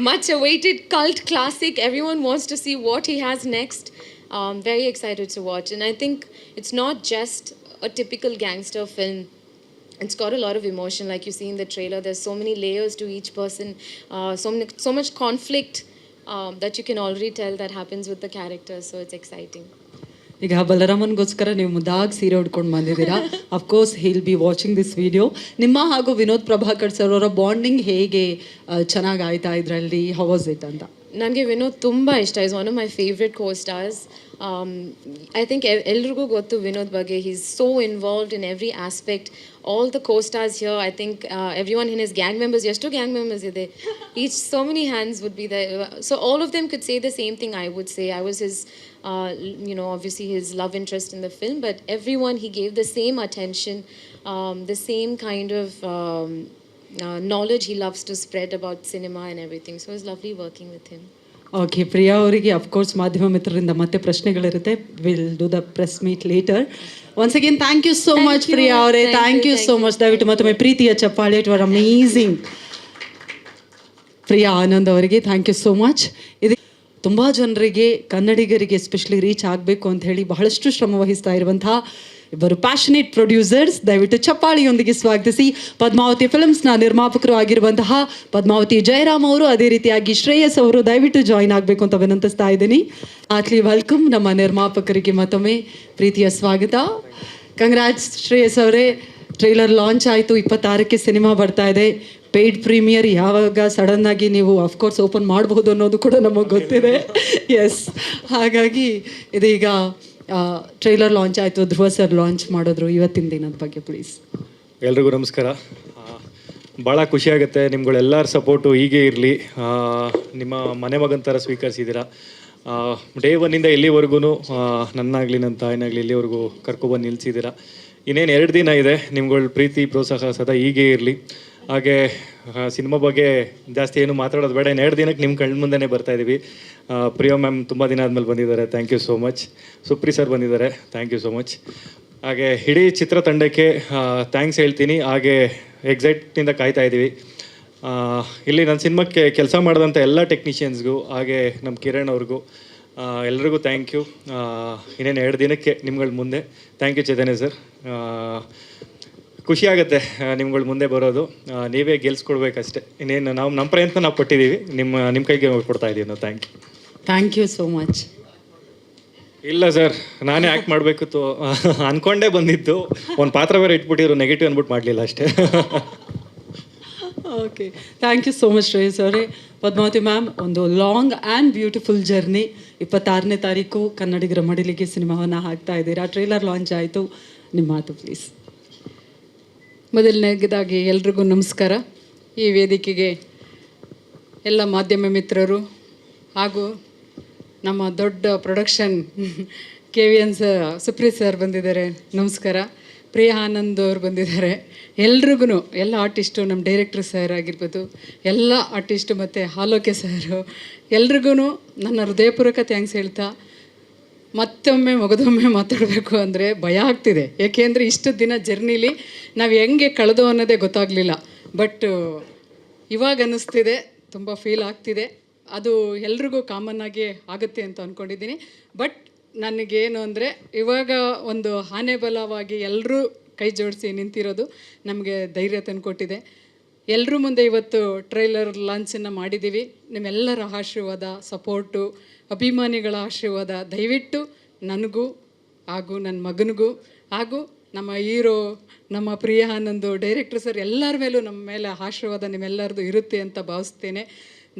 much awaited cult classic. Everyone wants to see what he has next. Very excited to watch, and I think it's not just a typical gangster film. It's got a lot of emotion, like you see in the trailer. There's so many layers to each person, so much conflict that you can already tell that happens with the characters. So it's exciting. ಈಗ ಬಲರಾಮನ್ಗೋಸ್ಕರ ನೀವು ಮುದ್ದಾಗಿ ಸೀರೆ ಉಡ್ಕೊಂಡು ಬಂದಿದ್ದೀರಾ. Of course he'll be watching this video. ನಿಮ್ಮ ಹಾಗೂ Vinod Prabhakar sir ಅವರ bonding ಹೇಗೆ ಚೆನ್ನಾಗಿ ಆಯ್ತಾ ಇದರಲ್ಲಿ? ಹೌ ವಾಸ್ ಇಟ್ ಅಂತ? ನನಗೆ ವಿನೋದ್ ತುಂಬ ಇಷ್ಟ. Is one of my favourite co stars. I think ಎಲ್ರಿಗೂ ಗೊತ್ತು ವಿನೋದ್ ಬಗ್ಗೆ. He is so involved in every aspect. All the co stars here, I think every one in his gang members, ಎಷ್ಟು gang members ಇದೆ, each so many hands would be the. So all of them could say the same thing I would say. I was his obviously his love interest in the film, but everyone, he gave the same attention, the same kind of knowledge he loves to spread about cinema and everything. So it was lovely working with him. Okay, Priya ಅವರಿಗೆ of course ಮಾಧ್ಯಮ ಮಿತ್ರರಿಂದ ಮತ್ತೆ ಪ್ರಶ್ನೆಗಳಿರುತ್ತೆ. Will do the press meet later. Once again thank you so much Priya ಅವರೇ. Thank you so much. ದಯವಿಟ್ಟು ಮತ್ತೊಮ್ಮೆ ಪ್ರೀತಿಯ ಚಪ್ಪಾಳೆ. It were amazing. Priya Anand ಅವರಿಗೆ ಥ್ಯಾಂಕ್ ಯು ಸೋ ಮಚ್. ಇದು ತುಂಬ ಜನರಿಗೆ, ಕನ್ನಡಿಗರಿಗೆ ಎಸ್ಪೆಷಲಿ ರೀಚ್ ಆಗಬೇಕು ಅಂತ ಹೇಳಿ ಬಹಳಷ್ಟು ಶ್ರಮ ವಹಿಸ್ತಾ ಇರುವಂತಹ ಇಬ್ಬರು ಪ್ಯಾಷನೇಟ್ ಪ್ರೊಡ್ಯೂಸರ್ಸ್. ದಯವಿಟ್ಟು ಚಪ್ಪಾಳಿಯೊಂದಿಗೆ ಸ್ವಾಗತಿಸಿ. ಪದ್ಮಾವತಿ ಫಿಲ್ಮ್ಸ್ನ ನಿರ್ಮಾಪಕರು ಆಗಿರುವಂತಹ ಪದ್ಮಾವತಿ ಜಯರಾಮ್ ಅವರು, ಅದೇ ರೀತಿಯಾಗಿ ಶ್ರೇಯಸ್ ಅವರು ದಯವಿಟ್ಟು ಜಾಯಿನ್ ಆಗಬೇಕು ಅಂತ ವಿನಂತಿಸ್ತಾ ಇದ್ದೀನಿ. ಆಕ್ಲಿ ವೆಲ್ಕಮ್. ನಮ್ಮ ನಿರ್ಮಾಪಕರಿಗೆ ಮತ್ತೊಮ್ಮೆ ಪ್ರೀತಿಯ ಸ್ವಾಗತ. ಕಂಗ್ರಾಟ್ಸ್ ಶ್ರೇಯಸ್ ಅವರೇ. ಟ್ರೈಲರ್ ಲಾಂಚ್ ಆಯಿತು, 26ಕ್ಕೆ ಸಿನಿಮಾ ಬರ್ತಾ ಇದೆ. ಪೇಯ್ಡ್ ಪ್ರೀಮಿಯರ್ ಯಾವಾಗ ಸಡನ್ನಾಗಿ ನೀವು ಅಫ್ಕೋರ್ಸ್ ಓಪನ್ ಮಾಡಬಹುದು ಅನ್ನೋದು ಕೂಡ ನಮಗೆ ಗೊತ್ತಿದೆ. ಎಸ್, ಹಾಗಾಗಿ ಇದೀಗ ಟ್ರೈಲರ್ ಲಾಂಚ್ ಆಯಿತು, ಧ್ರುವ ಸರ್ ಲಾಂಚ್ ಮಾಡಿದ್ರು. ಇವತ್ತಿನ ದಿನದ ಬಗ್ಗೆ ಪ್ಲೀಸ್. ಎಲ್ರಿಗೂ ನಮಸ್ಕಾರ. ಭಾಳ ಖುಷಿಯಾಗುತ್ತೆ. ನಿಮ್ಗಳೆಲ್ಲರ ಸಪೋರ್ಟು ಹೀಗೆ ಇರಲಿ. ನಿಮ್ಮ ಮನೆ ಮಗನ ಥರ ಸ್ವೀಕರಿಸಿದ್ದೀರಾ. ಡೇ ಒನ್ನಿಂದ ಇಲ್ಲಿವರೆಗೂ ನನ್ನಾಗಲಿ ನನ್ನ ತಾಯಿನಾಗಲಿ ಇಲ್ಲಿವರೆಗೂ ಕರ್ಕೊಬಂದು ನಿಲ್ಲಿಸಿದ್ದೀರಾ. ಇನ್ನೇನು 2 ದಿನ ಇದೆ. ನಿಮ್ಗಳ ಪ್ರೀತಿ ಪ್ರೋತ್ಸಾಹ ಸದಾ ಹೀಗೆ ಇರಲಿ. ಹಾಗೆ ಸಿನಿಮಾ ಬಗ್ಗೆ ಜಾಸ್ತಿ ಏನು ಮಾತಾಡೋದು ಬೇಡ. ಇನ್ನು 2 ದಿನಕ್ಕೆ ನಿಮ್ಮ ಕಣ್ಣು ಮುಂದೆನೇ ಬರ್ತಾಯಿದ್ದೀವಿ. ಪ್ರಿಯಾ ಮ್ಯಾಮ್ ತುಂಬ ದಿನ ಆದಮೇಲೆ ಬಂದಿದ್ದಾರೆ, thank you so much. Supri sir ಬಂದಿದ್ದಾರೆ, ಥ್ಯಾಂಕ್ ಯು ಸೋ ಮಚ್. ಹಾಗೆ ಇಡೀ ಚಿತ್ರತಂಡಕ್ಕೆ ಥ್ಯಾಂಕ್ಸ್ ಹೇಳ್ತೀನಿ. ಹಾಗೆ ಎಕ್ಸೈಟಿಂದ ಕಾಯ್ತಾ ಇದ್ದೀವಿ. ಇಲ್ಲಿ ನನ್ನ ಸಿನಿಮಾಕ್ಕೆ ಕೆಲಸ ಮಾಡಿದಂಥ ಎಲ್ಲ ಟೆಕ್ನಿಷಿಯನ್ಸ್ಗೂ, ಹಾಗೆ ನಮ್ಮ ಕಿರಣ್ ಅವ್ರಿಗೂ ಎಲ್ರಿಗೂ ಥ್ಯಾಂಕ್ ಯು. ಇನ್ನೇನು 2 ದಿನಕ್ಕೆ ನಿಮ್ಗಳ ಮುಂದೆ. Thank you Chaitanya sir. ಖುಷಿಯಾಗುತ್ತೆ ನಿಮ್ಗಳ ಮುಂದೆ ಬರೋದು. ನೀವೇ ಗೆಲ್ಸ್ಕೊಡ್ಬೇಕಷ್ಟೇ. ಇನ್ನೇನು ನಾವು ನಮ್ಮ ಪ್ರಯತ್ನ ನಾವು ಪಟ್ಟಿದ್ದೀವಿ. ನಿಮ್ಮ ಕೈಗೆ ಕೊಡ್ತಾ ಇದ್ದೀವಿ ನಾವು. Thank you so much. ಇಲ್ಲ ಸರ್, ನಾನೇ ಆ್ಯಕ್ಟ್ ಮಾಡಬೇಕಿತ್ತು ಅಂದ್ಕೊಂಡೇ ಬಂದಿದ್ದು. ಒಂದು ಪಾತ್ರ ಬೇರೆ ಇಟ್ಬಿಟ್ಟಿದ್ರು, ನೆಗೆಟಿವ್ ಅಂದ್ಬಿಟ್ಟು ಮಾಡಲಿಲ್ಲ ಅಷ್ಟೇ. Okay, thank you so much Shreyas ಅವರೇ. ಪದ್ಮಾವತಿ ಮ್ಯಾಮ್, ಒಂದು ಲಾಂಗ್ ಆ್ಯಂಡ್ ಬ್ಯೂಟಿಫುಲ್ ಜರ್ನಿ. 26ನೇ ತಾರೀಕು ಕನ್ನಡಿಗರ ಮಡಿಲಿಗೆ ಸಿನಿಮಾವನ್ನು ಹಾಕ್ತಾ ಇದ್ದೀರಾ. ಟ್ರೇಲರ್ ಲಾಂಚ್ ಆಯಿತು, ನಿಮ್ಮ ಮಾತು ಪ್ಲೀಸ್. ಮೊದಲನೇದಾಗಿ ಎಲ್ರಿಗೂ ನಮಸ್ಕಾರ. ಈ ವೇದಿಕೆಗೆ ಎಲ್ಲ ಮಾಧ್ಯಮ ಮಿತ್ರರು ಹಾಗೂ ನಮ್ಮ ದೊಡ್ಡ ಪ್ರೊಡಕ್ಷನ್ KVN ಸುಪ್ರೀತ್ ಸರ್ ಬಂದಿದ್ದಾರೆ, ನಮಸ್ಕಾರ. ಪ್ರಿಯಾ ಆನಂದ್ ಅವರು ಬಂದಿದ್ದಾರೆ. ಎಲ್ರಿಗೂ, ಎಲ್ಲ ಆರ್ಟಿಸ್ಟು, ನಮ್ಮ ಡೈರೆಕ್ಟ್ರ್ ಸರ್ ಆಗಿರ್ಬೋದು, ಎಲ್ಲ ಆರ್ಟಿಸ್ಟು ಮತ್ತು ಹಾಲೋಕೆ ಸರು, ಎಲ್ರಿಗೂ ನನ್ನ ಹೃದಯಪೂರ್ವಕ ಥ್ಯಾಂಕ್ಸ್ ಹೇಳ್ತಾ, ಮತ್ತೊಮ್ಮೆ ಮಗದೊಮ್ಮೆ ಮಾತಾಡಬೇಕು ಅಂದರೆ ಭಯ ಆಗ್ತಿದೆ. ಏಕೆಂದರೆ ಇಷ್ಟು ದಿನ ಜರ್ನಿಲಿ ನಾವು ಹೆಂಗೆ ಕಳೆದೋ ಅನ್ನೋದೇ ಗೊತ್ತಾಗಲಿಲ್ಲ. ಬಟ್ ಇವಾಗ ಅನ್ನಿಸ್ತಿದೆ, ತುಂಬ ಫೀಲ್ ಆಗ್ತಿದೆ. ಅದು ಎಲ್ರಿಗೂ ಕಾಮನ್ನಾಗಿ ಆಗುತ್ತೆ ಅಂತ ಅಂದ್ಕೊಂಡಿದ್ದೀನಿ. ಬಟ್ ನನಗೇನು ಅಂದರೆ, ಇವಾಗ ಒಂದು ಆನೆ ಬಲವಾಗಿ ಎಲ್ಲರೂ ಕೈ ಜೋಡಿಸಿ ನಿಂತಿರೋದು ನಮಗೆ ಧೈರ್ಯ ತಂದುಕೊಟ್ಟಿದೆ. ಎಲ್ಲರೂ ಮುಂದೆ ಇವತ್ತು ಟ್ರೈಲರ್ ಲಾಂಚನ್ನು ಮಾಡಿದ್ದೀವಿ. ನಿಮ್ಮೆಲ್ಲರ ಆಶೀರ್ವಾದ, ಸಪೋರ್ಟು, ಅಭಿಮಾನಿಗಳ ಆಶೀರ್ವಾದ ದಯವಿಟ್ಟು ನನಗೂ ಹಾಗೂ ನನ್ನ ಮಗನಿಗೂ ಹಾಗೂ ನಮ್ಮ ಹೀರೋ ನಮ್ಮ ಪ್ರಿಯಾ ಆನಂದ್ ಡೈರೆಕ್ಟರ್ ಸರ್ ಎಲ್ಲರ ಮೇಲೂ ನಮ್ಮ ಮೇಲೆ ಆಶೀರ್ವಾದ ನಿಮ್ಮೆಲ್ಲರದು ಇರುತ್ತೆ ಅಂತ ಭಾವಿಸ್ತೇನೆ.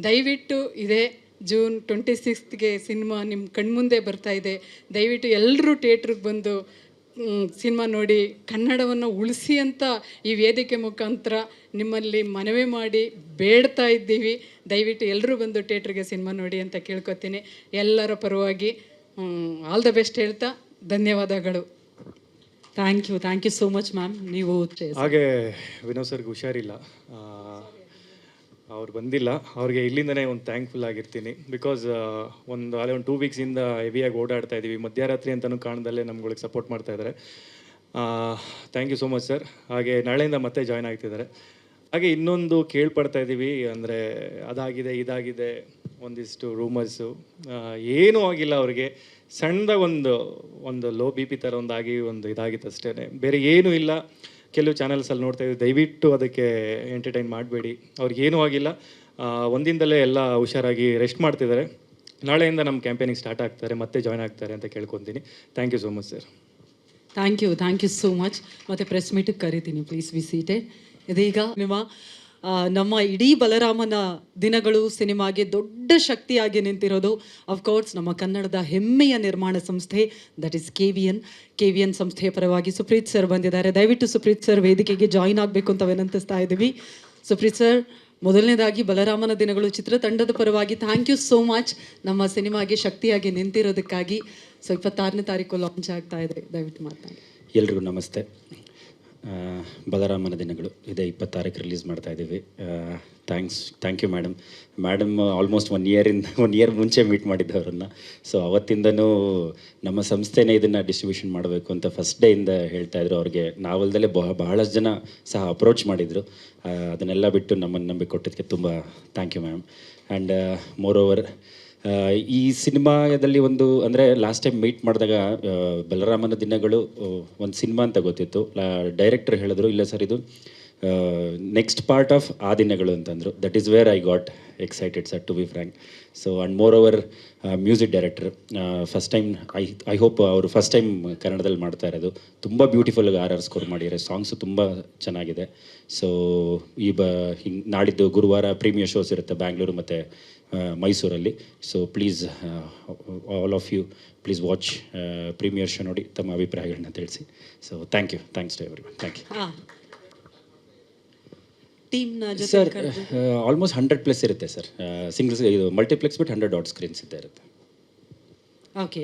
ದಯವಿಟ್ಟು ಇದೇ ಜೂನ್ 26ಗೆ ಸಿನಿಮಾ ನಿಮ್ಮ ಕಣ್ಮುಂದೆ ಬರ್ತಾಯಿದೆ. ದಯವಿಟ್ಟು ಎಲ್ಲರೂ ಥಿಯೇಟ್ರಿಗೆ ಬಂದು ಸಿನಿಮಾ ನೋಡಿ ಕನ್ನಡವನ್ನು ಉಳಿಸಿ ಅಂತ ಈ ವೇದಿಕೆ ಮುಖಾಂತರ ನಿಮ್ಮಲ್ಲಿ ಮನವಿ ಮಾಡಿ ಬೇಡ್ತಾ ಇದ್ದೀವಿ. ದಯವಿಟ್ಟು ಎಲ್ಲರೂ ಬಂದು ಥಿಯೇಟ್ರಿಗೆ ಸಿನಿಮಾ ನೋಡಿ ಅಂತ ಕೇಳ್ಕೊತೀನಿ. ಎಲ್ಲರ ಪರವಾಗಿ ಆಲ್ ದ ಬೆಸ್ಟ್ ಹೇಳ್ತಾ ಧನ್ಯವಾದಗಳು. Thank you so much ma'am. ನೀವು ಹಾಗೆ ವಿನೋದ್ ಸರ್ಗೆ ಹುಷಾರಿಲ್ಲ, ಅವ್ರು ಬಂದಿಲ್ಲ. ಅವ್ರಿಗೆ ಇಲ್ಲಿಂದನೇ ಒಂದು ಥ್ಯಾಂಕ್ಫುಲ್ ಆಗಿರ್ತೀನಿ. ಬಿಕಾಸ್ ಒಂದು 2 ವೀಕ್ಸಿಂದ ಹೆವಿಯಾಗಿ ಓಡಾಡ್ತಾ ಇದ್ದೀವಿ. ಮಧ್ಯರಾತ್ರಿ ಅಂತಲೂ ಕಾರಣದಲ್ಲೇ ನಮ್ಗಳಿಗೆ ಸಪೋರ್ಟ್ ಮಾಡ್ತಾ ಇದ್ದಾರೆ. Thank you so much sir. ಹಾಗೆ ನಾಳೆಯಿಂದ ಮತ್ತೆ ಜಾಯ್ನ್ ಆಗ್ತಿದ್ದಾರೆ. ಹಾಗೆ ಇನ್ನೊಂದು ಕೇಳ್ಪಡ್ತಾ ಇದ್ದೀವಿ, ಅಂದರೆ ಅದಾಗಿದೆ ಇದಾಗಿದೆ ಒಂದಿಷ್ಟು ರೂಮರ್ಸು. ಏನೂ ಆಗಿಲ್ಲ ಅವ್ರಿಗೆ. ಸಣ್ಣದಾಗ ಒಂದು ಲೋ ಬಿ ಪಿ ಥರ ಒಂದು ಇದಾಗಿತ್ತು ಅಷ್ಟೇ, ಬೇರೆ ಏನೂ ಇಲ್ಲ. ಕೆಲವು ಚಾನಲ್ಸಲ್ಲಿ ನೋಡ್ತಾ ಇದ್ದೀವಿ, ದಯವಿಟ್ಟು ಅದಕ್ಕೆ ಎಂಟರ್ಟೈನ್ ಮಾಡಬೇಡಿ. ಅವ್ರಿಗೇನೂ ಆಗಿಲ್ಲ. ಒಂದಿನದಲ್ಲೇ ಎಲ್ಲ ಹುಷಾರಾಗಿ ರೆಸ್ಟ್ ಮಾಡ್ತಿದ್ದಾರೆ. ನಾಳೆಯಿಂದ ನಮ್ಮ ಕ್ಯಾಂಪೇನಿಂಗ್ ಸ್ಟಾರ್ಟ್ ಆಗ್ತಾರೆ, ಮತ್ತೆ ಜಾಯ್ನ್ ಆಗ್ತಾರೆ ಅಂತ ಕೇಳ್ಕೊತೀನಿ. Thank you so much sir. Thank you so much. ಮತ್ತು ಪ್ರೆಸ್ ಮೀಟಿಗೆ ಕರಿತೀನಿ, ಪ್ಲೀಸ್ ಬಿ ಸೀಟೆಡ್. ಇದೀಗ ನಮ್ಮ ಇಡೀ ಬಲರಾಮನ ದಿನಗಳು ಸಿನಿಮಾಗೆ ದೊಡ್ಡ ಶಕ್ತಿಯಾಗಿ ನಿಂತಿರೋದು ಅಫ್ಕೋರ್ಸ್ ನಮ್ಮ ಕನ್ನಡದ ಹೆಮ್ಮೆಯ ನಿರ್ಮಾಣ ಸಂಸ್ಥೆ, ದಟ್ ಈಸ್ KVN ಸಂಸ್ಥೆಯ ಪರವಾಗಿ ಸುಪ್ರೀತ್ ಸರ್ ಬಂದಿದ್ದಾರೆ. ದಯವಿಟ್ಟು ಸುಪ್ರೀತ್ ಸರ್ ವೇದಿಕೆಗೆ ಜಾಯಿನ್ ಆಗಬೇಕು ಅಂತ ವಿನಂತಿಸ್ತಾ ಇದ್ದೀವಿ. ಸುಪ್ರೀತ್ ಸರ್, ಮೊದಲನೇದಾಗಿ ಬಲರಾಮನ ದಿನಗಳು ಚಿತ್ರತಂಡದ ಪರವಾಗಿ ಥ್ಯಾಂಕ್ ಯು ಸೋ ಮಚ್ ನಮ್ಮ ಸಿನಿಮಾಗೆ ಶಕ್ತಿಯಾಗಿ ನಿಂತಿರೋದಕ್ಕಾಗಿ. ಸೊ 26ನೇ ತಾರೀಕು ಲಾಂಚ್ ಆಗ್ತಾ ಇದೆ, ದಯವಿಟ್ಟು ಮಾತಾಡಿ. ಎಲ್ರಿಗೂ ನಮಸ್ತೆ. ಬಲರಾಮನ ದಿನಗಳು ಇದೇ 26ಕ್ಕೆ ರಿಲೀಸ್ ಮಾಡ್ತಾ ಇದ್ದೀವಿ. Thank you madam almost 1 year ಮುಂಚೆ ಮೀಟ್ ಮಾಡಿದ್ದವರನ್ನು. ಸೊ ಅವತ್ತಿಂದನೂ ನಮ್ಮ ಸಂಸ್ಥೆನೇ ಇದನ್ನು ಡಿಸ್ಟ್ರಿಬ್ಯೂಷನ್ ಮಾಡಬೇಕು ಅಂತ ಫಸ್ಟ್ ಡೇಯಿಂದ ಹೇಳ್ತಾಯಿದ್ರು. ಅವ್ರಿಗೆ ನಾವಲ್ದಲ್ಲೇ ಬಹಳಷ್ಟು ಜನ ಸಹ ಅಪ್ರೋಚ್ ಮಾಡಿದರು. ಅದನ್ನೆಲ್ಲ ಬಿಟ್ಟು ನಮ್ಮನ್ನು ನಂಬಿಕೆ ಕೊಟ್ಟಿದ್ದಕ್ಕೆ ತುಂಬ thank you ma'am. And moreover ಈ ಸಿನಿಮಾದಲ್ಲಿ ಅಂದರೆ ಲಾಸ್ಟ್ ಟೈಮ್ ಮೀಟ್ ಮಾಡಿದಾಗ ಬಲರಾಮನ ದಿನಗಳು ಒಂದು ಸಿನಿಮಾ ಅಂತ ಗೊತ್ತಿತ್ತು. ಡೈರೆಕ್ಟರ್ ಹೇಳಿದ್ರು, ಇಲ್ಲ ಸರ್ ಇದು next part of Aa Dinagalu ಅಂತಂದರು. That is where I got excited sir, to be frank. So and moreover music director first time, I hope ಅವರು ಫಸ್ಟ್ ಟೈಮ್ ಕನ್ನಡದಲ್ಲಿ ಮಾಡ್ತಾ ಇರೋದು. ತುಂಬ ಬ್ಯೂಟಿಫುಲ್ಲಾಗಿ RR ಸ್ಕೋರ್ ಮಾಡಿದ್ದಾರೆ. ಸಾಂಗ್ಸು ತುಂಬ ಚೆನ್ನಾಗಿದೆ. ಸೊ ಹಿಂಗೆ ನಾಡಿದ್ದು ಗುರುವಾರ ಪ್ರೀಮಿಯರ್ ಶೋಸ್ ಇರುತ್ತೆ ಬ್ಯಾಂಗ್ಳೂರು ಮತ್ತು ಮೈಸೂರಲ್ಲಿ. So please all of you please watch premiere show ನೋಡಿ ತಮ್ಮ ಅಭಿಪ್ರಾಯಗಳನ್ನ ತಿಳಿಸಿ. So thanks to everyone. Thank you ಟೀಮ್ನ ಜೊತೆ ಸರ್. ಆಲ್ಮೋಸ್ಟ್ 100+ ಇರುತ್ತೆ ಸರ್. ಇದು ಮಲ್ಟಿಪ್ಲೆಕ್ಸ್ ಬಿಟ್ಟು 100 ಡಾಟ್ ಸ್ಕ್ರೀನ್ಸ್ ಇರುತ್ತೆ. ಓಕೆ,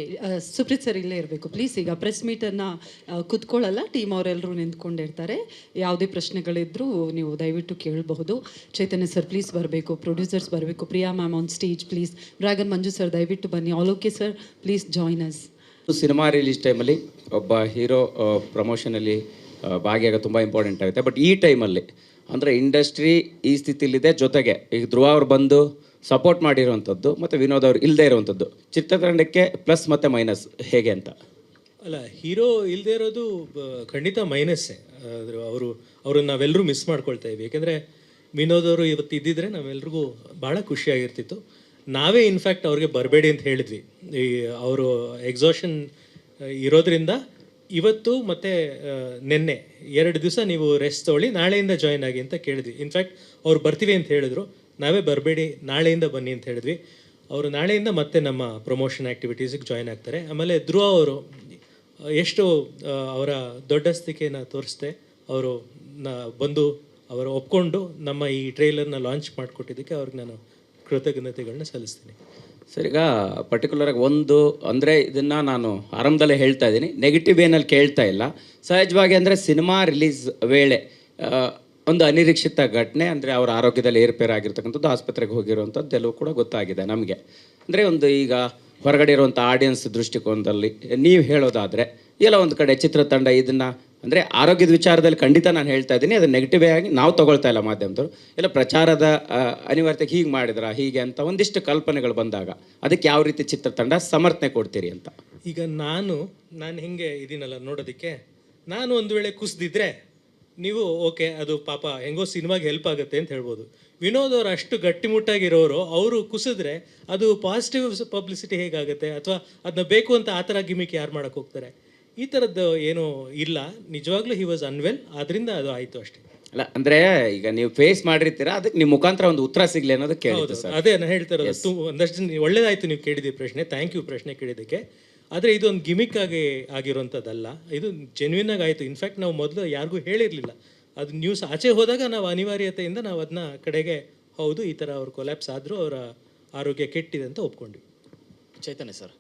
ಸುಪ್ರೀತ್ ಸರ್ ಇಲ್ಲೇ ಇರಬೇಕು ಪ್ಲೀಸ್. ಈಗ ಪ್ರೆಸ್ ಮೀಟನ್ನು ಕುತ್ಕೊಳ್ಳಲ್ಲ, ಟೀಮ್ ಅವರೆಲ್ಲರೂ ನಿಂತ್ಕೊಂಡಿರ್ತಾರೆ. ಯಾವುದೇ ಪ್ರಶ್ನೆಗಳಿದ್ದರೂ ನೀವು ದಯವಿಟ್ಟು ಕೇಳಬಹುದು. ಚೈತನ್ಯ ಸರ್ ಪ್ಲೀಸ್ ಬರಬೇಕು, ಪ್ರೊಡ್ಯೂಸರ್ಸ್ ಬರಬೇಕು, Priya ma'am on stage please, dragon Manju sir ದಯವಿಟ್ಟು ಬನ್ನಿ. All okay sir, please join us. Cinema release ಟೈಮಲ್ಲಿ ಒಬ್ಬ ಹೀರೋ ಪ್ರಮೋಷನಲ್ಲಿ ಭಾಗಿಯಾಗ ತುಂಬ ಇಂಪಾರ್ಟೆಂಟ್ ಆಗುತ್ತೆ. ಬಟ್ ಈ ಟೈಮಲ್ಲಿ ಅಂದರೆ ಇಂಡಸ್ಟ್ರಿ ಈ ಸ್ಥಿತಿಲಿದೆ, ಜೊತೆಗೆ ಈಗ ಧ್ರುವ ಅವ್ರು ಬಂದು ಸಪೋರ್ಟ್ ಮಾಡಿರುವಂಥದ್ದು ಮತ್ತು ವಿನೋದ್ ಅವ್ರು ಇಲ್ಲದೆ ಇರುವಂಥದ್ದು ಚಿತ್ರತಂಡಕ್ಕೆ ಪ್ಲಸ್ ಮತ್ತು ಮೈನಸ್ ಹೇಗೆ ಅಂತ? ಅಲ್ಲ, ಹೀರೋ ಇಲ್ಲದೆ ಇರೋದು ಖಂಡಿತ ಮೈನಸ್ಸೇ. ಅವ್ರನ್ನ ನಾವೆಲ್ಲರೂ ಮಿಸ್ ಮಾಡ್ಕೊಳ್ತಾ ಇದ್ವಿ. ಯಾಕೆಂದರೆ ವಿನೋದ್ ಅವರು ಇವತ್ತು ಇದ್ದಿದ್ರೆ ನಾವೆಲ್ರಿಗೂ ಭಾಳ ಖುಷಿಯಾಗಿರ್ತಿತ್ತು. ನಾವೇ ಇನ್ಫ್ಯಾಕ್ಟ್ ಅವ್ರಿಗೆ ಬರಬೇಡಿ ಅಂತ ಹೇಳಿದ್ವಿ. ಅವರು ಎಕ್ಸಾಷನ್ ಇರೋದ್ರಿಂದ ಇವತ್ತು ಮತ್ತು ನಿನ್ನೆ 2 ದಿವಸ ನೀವು ರೆಸ್ಟ್ ತೊಗೊಳ್ಳಿ, ನಾಳೆಯಿಂದ ಜಾಯ್ನ್ ಆಗಿ ಅಂತ ಕೇಳಿದ್ವಿ. ಇನ್ಫ್ಯಾಕ್ಟ್ ಅವ್ರು ಬರ್ತೀವಿ ಅಂತ ಹೇಳಿದ್ರು, ನಾವೇ ಬರಬೇಡಿ ನಾಳೆಯಿಂದ ಬನ್ನಿ ಅಂತ ಹೇಳಿದ್ವಿ. ಅವರು ನಾಳೆಯಿಂದ ಮತ್ತೆ ನಮ್ಮ ಪ್ರಮೋಷನ್ ಆ್ಯಕ್ಟಿವಿಟೀಸಿಗೆ ಜಾಯ್ನ್ ಆಗ್ತಾರೆ. ಆಮೇಲೆ ಧ್ರುವ ಅವರು ಎಷ್ಟು ಅವರ ದೊಡ್ಡಸ್ತಿಕೆಯನ್ನು ತೋರಿಸ್ದೆ, ಅವರು ಬಂದು ಅವರು ಒಪ್ಕೊಂಡು ನಮ್ಮ ಈ ಟ್ರೈಲರ್ನ ಲಾಂಚ್ ಮಾಡಿಕೊಟ್ಟಿದ್ದಕ್ಕೆ ಅವ್ರಿಗೆ ನಾನು ಕೃತಜ್ಞತೆಗಳನ್ನ ಸಲ್ಲಿಸ್ತೀನಿ. ಸರ್, ಈಗ ಪರ್ಟಿಕ್ಯುಲರಾಗಿ ಒಂದು ಅಂದರೆ ಇದನ್ನು ನಾನು ಆರಂಭದಲ್ಲೇ ಹೇಳ್ತಾ ಇದ್ದೀನಿ, ನೆಗೆಟಿವ್ ಏನಲ್ಲಿ ಕೇಳ್ತಾ ಇಲ್ಲ. ಸಹಜವಾಗಿ ಅಂದರೆ ಸಿನಿಮಾ ರಿಲೀಸ್ ವೇಳೆ ಒಂದು ಅನಿರೀಕ್ಷಿತ ಘಟನೆ, ಅಂದರೆ ಅವರ ಆರೋಗ್ಯದಲ್ಲಿ ಏರ್ಪೇರ್ ಆಗಿರ್ತಕ್ಕಂಥದ್ದು, ಆಸ್ಪತ್ರೆಗೆ ಹೋಗಿರುವಂಥದ್ದು ಎಲ್ಲವೂ ಕೂಡ ಗೊತ್ತಾಗಿದೆ ನಮಗೆ. ಅಂದರೆ ಒಂದು ಈಗ ಹೊರಗಡೆ ಇರುವಂಥ ಆಡಿಯನ್ಸ್ ದೃಷ್ಟಿಕೋನದಲ್ಲಿ ನೀವು ಹೇಳೋದಾದರೆ ಎಲ್ಲ ಒಂದು ಕಡೆ ಚಿತ್ರತಂಡ ಇದನ್ನು ಅಂದರೆ ಆರೋಗ್ಯದ ವಿಚಾರದಲ್ಲಿ ಖಂಡಿತ ನಾನು ಹೇಳ್ತಾ ಇದ್ದೀನಿ, ಅದು ನೆಗೆಟಿವ್ ಆಗಿ ನಾವು ತೊಗೊಳ್ತಾ ಇಲ್ಲ ಮಾಧ್ಯಮದವರು. ಎಲ್ಲ ಪ್ರಚಾರದ ಅನಿವಾರ್ಯತೆ ಹೀಗೆ ಮಾಡಿದ್ರ ಹೀಗೆ ಅಂತ ಒಂದಿಷ್ಟು ಕಲ್ಪನೆಗಳು ಬಂದಾಗ ಅದಕ್ಕೆ ಯಾವ ರೀತಿ ಚಿತ್ರತಂಡ ಸಮರ್ಥನೆ ಕೊಡ್ತೀರಿ ಅಂತ? ಈಗ ನಾನು ಹೆಂಗೆ ಇದೀನಲ್ಲ ನೋಡೋದಕ್ಕೆ, ನಾನು ಒಂದು ವೇಳೆ ಕುಸಿದಿದ್ರೆ ನೀವು ಓಕೆ, ಅದು ಪಾಪ ಹೆಂಗೋ ಸಿನಿಮಾಗೆ ಹೆಲ್ಪ್ ಆಗುತ್ತೆ ಅಂತ ಹೇಳ್ಬೋದು. ವಿನೋದ್ ಅವರು ಅಷ್ಟು ಗಟ್ಟಿಮುಟ್ಟಾಗಿರೋರು, ಅವರು ಕುಸಿದ್ರೆ ಅದು ಪಾಸಿಟಿವ್ ಪಬ್ಲಿಸಿಟಿ ಹೇಗಾಗುತ್ತೆ? ಅಥವಾ ಅದನ್ನ ಬೇಕು ಅಂತ ಆ ಥರ ಗಿಮಿಕ್ ಯಾರು ಮಾಡೋಕ್ಕೆ ಹೋಗ್ತಾರೆ? ಈ ಥರದ್ದು ಏನೂ ಇಲ್ಲ. ನಿಜವಾಗ್ಲೂ ಹಿ ವಾಸ್ ಅನ್ವೆಲ್, ಅದರಿಂದ ಅದು ಆಯಿತು ಅಷ್ಟೇ. ಅಲ್ಲ, ಅಂದರೆ ಈಗ ನೀವು ಫೇಸ್ ಮಾಡಿರ್ತೀರಾ, ಅದಕ್ಕೆ ನಿಮ್ಮ ಮುಖಾಂತರ ಒಂದು ಉತ್ತರ ಸಿಗಲಿ ಅನ್ನೋದು ಕೇಳಿದೆ ಸರ್. ಅದೇ ನಾನು ಹೇಳ್ತಾ ಇರೋದು. ಒಂದಷ್ಟು ಒಳ್ಳೇದಾಯಿತು ನೀವು ಕೇಳಿದ ಪ್ರಶ್ನೆ. ಥ್ಯಾಂಕ್ ಯು ಪ್ರಶ್ನೆ ಕೇಳಿದ್ದಕ್ಕೆ. ಆದರೆ ಇದೊಂದು ಗಿಮಿಕ್ ಆಗಿ ಆಗಿರೋಂಥದ್ದಲ್ಲ, ಇದು ಜೆನ್ಯೂನ್ ಆಗಿ ಆಯಿತು. ಇನ್ಫ್ಯಾಕ್ಟ್ ನಾವು ಮೊದಲು ಯಾರಿಗೂ ಹೇಳಿರಲಿಲ್ಲ, ಅದು ನ್ಯೂಸ್ ಆಚೆ ಹೋದಾಗ ನಾವು ಅನಿವಾರ್ಯತೆಯಿಂದ ನಾವು ಅದನ್ನ ಕಡೆಗೆ ಹೌದು ಈ ಥರ ಅವ್ರು ಕೊಲ್ಯಾಪ್ಸ್ ಆದರೂ ಅವರ ಆರೋಗ್ಯ ಕೆಟ್ಟಿದೆ ಅಂತ ಒಪ್ಕೊಂಡ್ವಿ. ಚೈತನ್ಯ ಸರ್,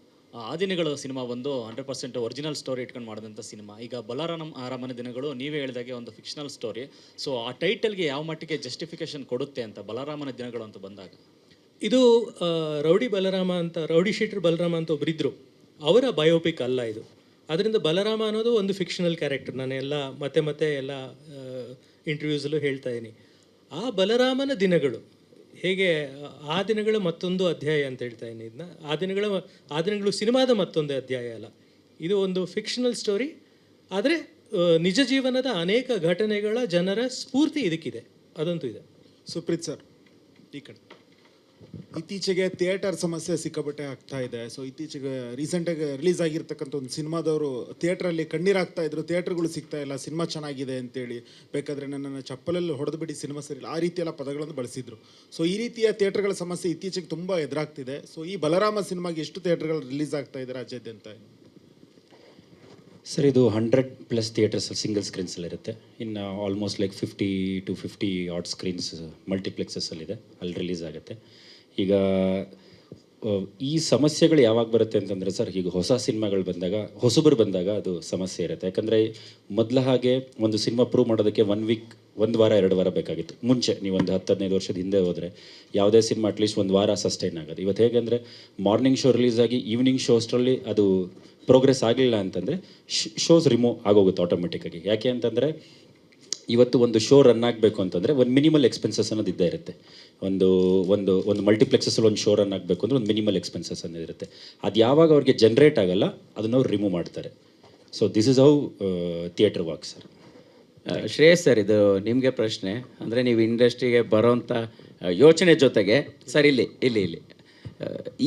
ಆ ದಿನಗಳು ಸಿನಿಮಾ ಒಂದು 100% ಒರಿಜಿನಲ್ ಸ್ಟೋರಿ ಇಟ್ಕೊಂಡು ಮಾಡಿದಂಥ ಸಿನಿಮಾ. ಈಗ ಬಲರಾಮನ ದಿನಗಳು ನೀವೇ ಹೇಳಿದಾಗೆ ಒಂದು ಫಿಕ್ಷನಲ್ ಸ್ಟೋರಿ. ಸೊ ಆ ಟೈಟಲ್ಗೆ ಯಾವ ಮಟ್ಟಿಗೆ ಜಸ್ಟಿಫಿಕೇಶನ್ ಕೊಡುತ್ತೆ ಅಂತ ಬಲರಾಮನ ದಿನಗಳು ಅಂತ ಬಂದಾಗ? ಇದು ರೌಡಿ ಬಲರಾಮ ಅಂತ, ರೌಡಿ ಶೀಟರ್ ಬಲರಾಮ ಅಂತ ಒಬ್ಬರಿದ್ದರು, ಅವರ ಬಯೋಪಿಕ್ ಅಲ್ಲ ಇದು. ಅದರಿಂದ ಬಲರಾಮ ಅನ್ನೋದು ಒಂದು ಫಿಕ್ಷನಲ್ ಕ್ಯಾರೆಕ್ಟರ್. ನಾನು ಎಲ್ಲ ಮತ್ತೆ ಎಲ್ಲ ಇಂಟರ್ವ್ಯೂಸಲ್ಲೂ ಹೇಳ್ತಾ ಇದ್ದೀನಿ. ಆ ಬಲರಾಮನ ದಿನಗಳು ಹೇಗೆ, ಆ ದಿನಗಳ ಮತ್ತೊಂದು ಅಧ್ಯಾಯ ಅಂತ ಹೇಳ್ತಾ ಇದ್ದೀನಿ ಇದನ್ನ. ಆ ದಿನಗಳು ಸಿನಿಮಾದ ಮತ್ತೊಂದು ಅಧ್ಯಾಯ ಅಲ್ಲ, ಇದು ಒಂದು ಫಿಕ್ಷನಲ್ ಸ್ಟೋರಿ. ಆದರೆ ನಿಜ ಜೀವನದ ಅನೇಕ ಘಟನೆಗಳ ಜನರ ಸ್ಫೂರ್ತಿ ಇದಕ್ಕಿದೆ, ಅದಂತೂ ಇದೆ. ಸುಪ್ರೀತ್ ಸರ್, ಈ ಕಡೆ ಇತ್ತೀಚೆಗೆ ಥಿಯೇಟರ್ ಸಮಸ್ಯೆ ಸಿಕ್ಕಾಪಟ್ಟೆ ಆಗ್ತಾ ಇದೆ. ಸೊ ಇತ್ತೀಚೆಗೆ ರೀಸೆಂಟಾಗಿ ರಿಲೀಸ್ ಆಗಿರ್ತಕ್ಕಂಥ ಒಂದು ಸಿನಿಮಾದವರು ಥಿಯೇಟ್ರಲ್ಲಿ ಕಣ್ಣೀರಾಗ್ತಾ ಇದ್ರು, ಥಿಯೇಟ್ರ್ಗಳು ಸಿಗ್ತಾ ಇಲ್ಲ, ಸಿನಿಮಾ ಚೆನ್ನಾಗಿದೆ ಅಂತೇಳಿ, ಬೇಕಾದರೆ ನನ್ನನ್ನು ಚಪ್ಪಲಲ್ಲಿ ಹೊಡೆದು ಬಿಡಿ, ಸಿನಿಮಾ ಸರಿಯಿಲ್ಲ, ಆ ರೀತಿಯೆಲ್ಲ ಪದಗಳನ್ನು ಬಳಸಿದ್ರು. ಸೊ ಈ ರೀತಿಯ ಥಿಯೇಟ್ರ್ಗಳ ಸಮಸ್ಯೆ ಇತ್ತೀಚೆಗೆ ತುಂಬ ಎದುರಾಗ್ತಿದೆ. ಸೊ ಈ ಬಲರಾಮ ಸಿನಿಮಾಗೆ ಎಷ್ಟು ಥಿಯೇಟ್ರ್ಗಳು ರಿಲೀಸ್ ಆಗ್ತಾ ಇದೆ ರಾಜ್ಯಾದ್ಯಂತ? ಸರ್, ಇದು 100+ ಥಿಯೇಟರ್ಸ್ ಸಿಂಗಲ್ ಸ್ಕ್ರೀನ್ಸಲ್ಲಿರುತ್ತೆ. ಇನ್ನು almost like 50 to 50 odd screens ಮಲ್ಟಿಪ್ಲೆಕ್ಸಸ್ಸಲ್ಲಿದೆ, ಅಲ್ಲಿ ರಿಲೀಸ್ ಆಗುತ್ತೆ. ಈಗ ಈ ಸಮಸ್ಯೆಗಳು ಯಾವಾಗ ಬರುತ್ತೆ ಅಂತಂದರೆ ಸರ್, ಈಗ ಹೊಸ ಸಿನಿಮಾಗಳು ಬಂದಾಗ, ಹೊಸಬರು ಬಂದಾಗ ಅದು ಸಮಸ್ಯೆ ಇರುತ್ತೆ. ಯಾಕಂದರೆ ಮೊದಲ ಹಾಗೆ ಒಂದು ಸಿನಿಮಾ ಪ್ರೂವ್ ಮಾಡೋದಕ್ಕೆ 1 ವೀಕ್, 1 ವಾರ 2 ವಾರ ಬೇಕಾಗಿತ್ತು. ಮುಂಚೆ ನೀವು ಒಂದು 10-15 ವರ್ಷದ ಹಿಂದೆ ಹೋದರೆ ಯಾವುದೇ ಸಿನಿಮಾ ಅಟ್ಲೀಸ್ಟ್ 1 ವಾರ ಸಸ್ಟೈನ್ ಆಗೋದು. ಇವತ್ತು ಹೇಗೆ ಅಂದರೆ ಮಾರ್ನಿಂಗ್ ಶೋ ರಿಲೀಸ್ ಆಗಿ ಈವ್ನಿಂಗ್ ಶೋ ಅಷ್ಟರಲ್ಲಿ ಅದು ಪ್ರೋಗ್ರೆಸ್ ಆಗಲಿಲ್ಲ ಅಂತಂದರೆ ಶೋಸ್ ರಿಮೂವ್ ಆಗೋಗುತ್ತೆ ಆಟೋಮೆಟಿಕ್ಕಾಗಿ. ಯಾಕೆ ಅಂತಂದರೆ ಇವತ್ತು ಒಂದು ಶೋ ರನ್ ಆಗಬೇಕು ಅಂತಂದರೆ ಒಂದು ಮಿನಿಮಲ್ ಎಕ್ಸ್ಪೆನ್ಸಸ್ ಅನ್ನೋದು ಇದ್ದೇ ಇರುತ್ತೆ. ಒಂದು ಮಲ್ಟಿಪ್ಲೆಕ್ಸಸ್ಸಲ್ಲಿ ಒಂದು ಶೋ ರನ್ ಆಗಬೇಕು ಅಂದರೆ ಒಂದು ಮಿನಿಮಲ್ ಎಕ್ಸ್ಪೆನ್ಸಸ್ ಅನ್ನೋದಿರುತ್ತೆ. ಅದು ಯಾವಾಗ ಅವ್ರಿಗೆ ಜನ್ರೇಟ್ ಆಗಲ್ಲ ಅದನ್ನು ಅವ್ರು ರಿಮೂವ್ ಮಾಡ್ತಾರೆ. So this is how theatre walk sir. Shreyas sir, ಇದು ನಿಮಗೆ ಪ್ರಶ್ನೆ. ಅಂದರೆ ನೀವು ಇಂಡಸ್ಟ್ರಿಗೆ ಬರೋಂಥ ಯೋಚನೆ ಜೊತೆಗೆ ಸರ್ ಇಲ್ಲಿ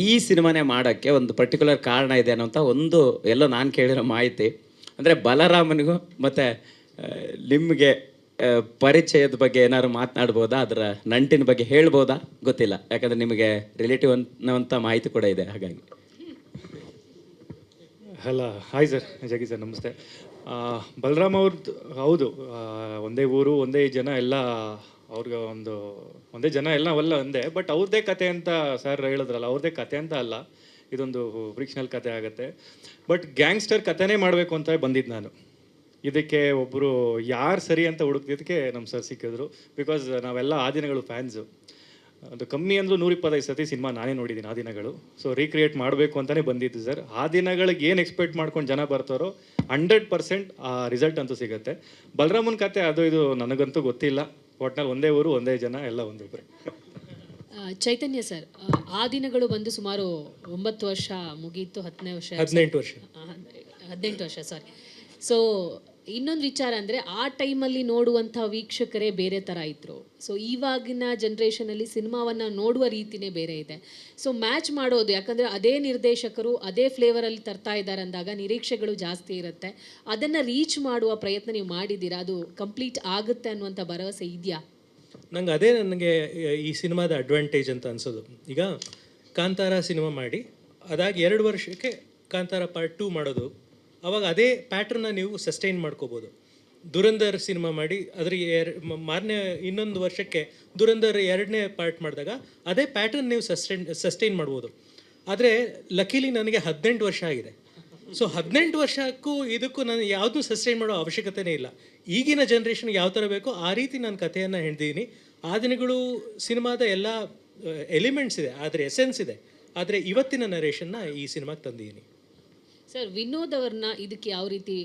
ಈ ಸಿನಿಮಾನೇ ಮಾಡೋಕ್ಕೆ ಒಂದು ಪರ್ಟಿಕ್ಯುಲರ್ ಕಾರಣ ಇದೆ ಅನ್ನೋಂಥ ಒಂದು ಎಲ್ಲೋ ನಾನು ಕೇಳಿರೋ ಮಾಹಿತಿ. ಅಂದರೆ ಬಲರಾಮನಿಗೂ ಮತ್ತು ನಿಮಗೆ ಪರಿಚಯದ ಬಗ್ಗೆ ಏನಾದ್ರು ಮಾತನಾಡ್ಬೋದಾ, ಅದರ ನಂಟಿನ ಬಗ್ಗೆ ಹೇಳ್ಬೋದಾ ಗೊತ್ತಿಲ್ಲ, ಯಾಕಂದರೆ ನಿಮಗೆ ರಿಲೇಟಿವ್ ಅನ್ನೋಂಥ ಮಾಹಿತಿ ಕೂಡ ಇದೆ. ಹಾಗಾಗಿ ಹಲೋ, ಹಾಯ್ ಸರ್, ಜಗಿ ಸರ್, ನಮಸ್ತೆ. ಬಲರಾಮ್ ಅವ್ರದ್ದು ಹೌದು, ಒಂದೇ ಊರು, ಒಂದೇ ಜನ, ಎಲ್ಲ ಅವ್ರಿಗೆ ಒಂದೇ ಜನ ಎಲ್ಲ ಅವೆಲ್ಲ ಒಂದೇ. ಬಟ್ ಅವ್ರದ್ದೇ ಕತೆ ಅಂತ ಸರ್ ಹೇಳಿದ್ರಲ್ಲ, ಅವ್ರದ್ದೇ ಕತೆ ಅಂತ ಅಲ್ಲ, ಇದೊಂದು ಫ್ರಿಕ್ಷನಲ್ ಕತೆ ಆಗುತ್ತೆ. ಬಟ್ ಗ್ಯಾಂಗ್ಸ್ಟರ್ ಕತೆನೇ ಮಾಡಬೇಕು ಅಂತ ಬಂದಿದ್ದು ನಾನು. ಇದಕ್ಕೆ ಒಬ್ಬರು ಯಾರು ಸರಿ ಅಂತ ಹುಡುಕ್ತಿದ್ದಕ್ಕೆ ನಮ್ಮ ಸರ್ ಸಿಕ್ಕಿದ್ರು. ಬಿಕಾಸ್ ನಾವೆಲ್ಲ ಆ ದಿನಗಳು ಫ್ಯಾನ್ಸು. ಅದು ಕಮ್ಮಿ ಅಂದರೂ 125 ಸತಿ ಸಿನಿಮಾ ನಾನೇ ನೋಡಿದ್ದೀನಿ ಆ ದಿನಗಳು. ಸೊ ರೀಕ್ರಿಯೇಟ್ ಮಾಡಬೇಕು ಅಂತಲೇ ಬಂದಿದ್ದು ಸರ್. ಆ ದಿನಗಳಿಗೆ ಏನು ಎಕ್ಸ್ಪೆಕ್ಟ್ ಮಾಡ್ಕೊಂಡು ಜನ ಬರ್ತಾರೋ 100% ಆ ರಿಸಲ್ಟ್ ಅಂತೂ ಸಿಗುತ್ತೆ. ಬಲರಾಮನ ಕತೆ ಅದು ಇದು ನನಗಂತೂ ಗೊತ್ತಿಲ್ಲ. ಒಟ್ನಲ್ಲಿ ಒಂದೇ ಊರು, ಒಂದೇ ಜನ, ಎಲ್ಲ ಒಂದೊಬ್ಬರೇ. ಚೈತನ್ಯ ಸರ್, ಆ ದಿನಗಳು ಬಂದು ಸುಮಾರು 9 ವರ್ಷ ಮುಗೀತು, 18 ವರ್ಷ ಸಾರಿ. ಸೊ ಇನ್ನೊಂದು ವಿಚಾರ ಅಂದರೆ, ಆ ಟೈಮಲ್ಲಿ ನೋಡುವಂಥ ವೀಕ್ಷಕರೇ ಬೇರೆ ಥರ ಇದ್ದರು. ಸೊ ಇವಾಗಿನ ಜನ್ರೇಷನಲ್ಲಿ ಸಿನಿಮಾವನ್ನು ನೋಡುವ ರೀತಿಯೇ ಬೇರೆ ಇದೆ. ಸೊ ಮ್ಯಾಚ್ ಮಾಡೋದು, ಯಾಕಂದರೆ ಅದೇ ನಿರ್ದೇಶಕರು ಅದೇ ಫ್ಲೇವರಲ್ಲಿ ತರ್ತಾ ಇದ್ದಾರೆ ಅಂದಾಗ ನಿರೀಕ್ಷೆಗಳು ಜಾಸ್ತಿ ಇರುತ್ತೆ. ಅದನ್ನು ರೀಚ್ ಮಾಡುವ ಪ್ರಯತ್ನ ನೀವು ಮಾಡಿದ್ದೀರಾ, ಅದು ಕಂಪ್ಲೀಟ್ ಆಗುತ್ತೆ ಅನ್ನುವಂಥ ಭರವಸೆ ಇದೆಯಾ? ನನಗೆ ಈ ಸಿನಿಮಾದ ಅಡ್ವಾಂಟೇಜ್ ಅಂತ ಅನ್ಸೋದು. ಈಗ ಕಾಂತಾರ ಸಿನಿಮಾ ಮಾಡಿ ಅದಾಗಿ 2 ವರ್ಷಕ್ಕೆ ಕಾಂತಾರ ಪಾರ್ಟ್ 2 ಮಾಡೋದು, ಆವಾಗ ಅದೇ ಪ್ಯಾಟ್ರನ್ನ ನೀವು ಸಸ್ಟೈನ್ ಮಾಡ್ಕೋಬೋದು. ದುರಂಧರ್ ಸಿನಿಮಾ ಮಾಡಿ ಅದ್ರ ಮಾರನೇ ಇನ್ನೊಂದು ವರ್ಷಕ್ಕೆ ದುರಂಧರ್ 2ನೇ ಪಾರ್ಟ್ ಮಾಡಿದಾಗ ಅದೇ ಪ್ಯಾಟ್ರನ್ ನೀವು ಸಸ್ಟೈನ್ ಮಾಡ್ಬೋದು. ಆದರೆ ಲಕಿಲಿ ನನಗೆ 18 ವರ್ಷ ಆಗಿದೆ. ಸೊ 18 ವರ್ಷಕ್ಕೂ ಇದಕ್ಕೂ ನಾನು ಯಾವುದೂ ಸಸ್ಟೈನ್ ಮಾಡೋ ಅವಶ್ಯಕತೆನೇ ಇಲ್ಲ. ಈಗಿನ ಜನ್ರೇಷನ್ಗೆ ಯಾವ ಥರ ಬೇಕೋ ಆ ರೀತಿ ನಾನು ಕಥೆಯನ್ನು ಹೇಳ್ತಿದ್ದೀನಿ. ಆ ದಿನಗಳು ಸಿನಿಮಾದ ಎಲ್ಲ ಎಲಿಮೆಂಟ್ಸ್ ಇದೆ, ಆದರೆ ಎಸೆನ್ಸ್ ಇದೆ. ಆದರೆ ಇವತ್ತಿನ ನರೇಷನ್ನ ಈ ಸಿನಿಮಾಗೆ ತಂದಿದ್ದೀನಿ. ಸರ್, ವಿನೋದ್ ಅವ್ರನ್ನ ಇದಕ್ಕೆ ಯಾವ ರೀತಿ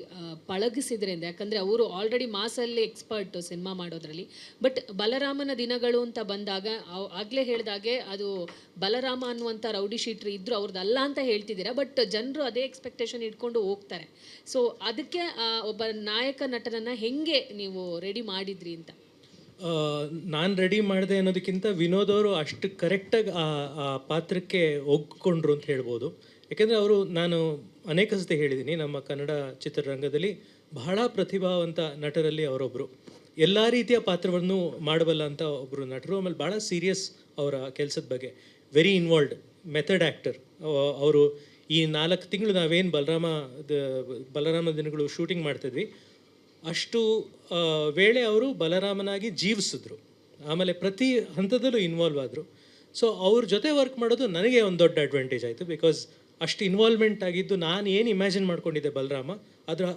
ಪಳಗಿಸಿದ್ರೆ ಅಂದರೆ, ಯಾಕಂದರೆ ಅವರು ಆಲ್ರೆಡಿ ಮಾಸಲ್ಲಿ ಎಕ್ಸ್ಪರ್ಟು ಸಿನಿಮಾ ಮಾಡೋದ್ರಲ್ಲಿ. ಬಟ್ ಬಲರಾಮನ ದಿನಗಳು ಅಂತ ಬಂದಾಗ ಆಗಲೇ ಹೇಳಿದಾಗೆ ಅದು ಬಲರಾಮ ಅನ್ನುವಂಥ ರೌಡಿ ಶೀಟ್ರ್ ಇದ್ದರು, ಅವ್ರದ್ದಲ್ಲ ಅಂತ ಹೇಳ್ತಿದ್ದೀರಾ. ಬಟ್ ಜನರು ಅದೇ ಎಕ್ಸ್ಪೆಕ್ಟೇಷನ್ ಇಟ್ಕೊಂಡು ಹೋಗ್ತಾರೆ. ಸೊ ಅದಕ್ಕೆ ಒಬ್ಬ ನಾಯಕ ನಟನನ್ನು ಹೆಂಗೆ ನೀವು ರೆಡಿ ಮಾಡಿದ್ರಿ ಅಂತ? ನಾನು ರೆಡಿ ಮಾಡಿದೆ ಅನ್ನೋದಕ್ಕಿಂತ ವಿನೋದ್ ಅವರು ಅಷ್ಟು ಕರೆಕ್ಟಾಗಿ ಆ ಪಾತ್ರಕ್ಕೆ ಒಗ್ಕೊಂಡ್ರು ಅಂತ ಹೇಳ್ಬೋದು. ಯಾಕೆಂದರೆ ಅವರು, ನಾನು ಅನೇಕ ಸತಿ ಹೇಳಿದ್ದೀನಿ, ನಮ್ಮ ಕನ್ನಡ ಚಿತ್ರರಂಗದಲ್ಲಿ ಬಹಳ ಪ್ರತಿಭಾವಂತ ನಟರಲ್ಲಿ ಅವರೊಬ್ಬರು. ಎಲ್ಲ ರೀತಿಯ ಪಾತ್ರವನ್ನು ಮಾಡಬಲ್ಲ ಅಂತ ಒಬ್ಬರು ನಟರು. ಆಮೇಲೆ ಭಾಳ ಸೀರಿಯಸ್ ಅವರ ಕೆಲಸದ ಬಗ್ಗೆ, ವೆರಿ ಇನ್ವಾಲ್ವ್ಡ್, ಮೆಥಡ್ ಆ್ಯಕ್ಟರ್. ಅವರು ಈ 4 ತಿಂಗಳು ನಾವೇನು ಬಲರಾಮ ದಿನಗಳು ಶೂಟಿಂಗ್ ಮಾಡ್ತಿದ್ವಿ ಅಷ್ಟು ವೇಳೆ ಅವರು ಬಲರಾಮನಾಗಿ ಜೀವಿಸಿದ್ರು. ಆಮೇಲೆ ಪ್ರತಿ ಹಂತದಲ್ಲೂ ಇನ್ವಾಲ್ವ್ ಆದರು. ಸೊ ಅವ್ರ ಜೊತೆ ವರ್ಕ್ ಮಾಡೋದು ನನಗೆ ಒಂದು ದೊಡ್ಡ ಅಡ್ವಾಂಟೇಜ್ ಆಯಿತು. ಬಿಕಾಸ್ ಅಷ್ಟು ಇನ್ವಾಲ್ವ್ಮೆಂಟ್ ಆಗಿದ್ದು ನಾನು ಏನು ಇಮ್ಯಾಜಿನ್ ಮಾಡ್ಕೊಂಡಿದ್ದೆ ಬಲರಾಮ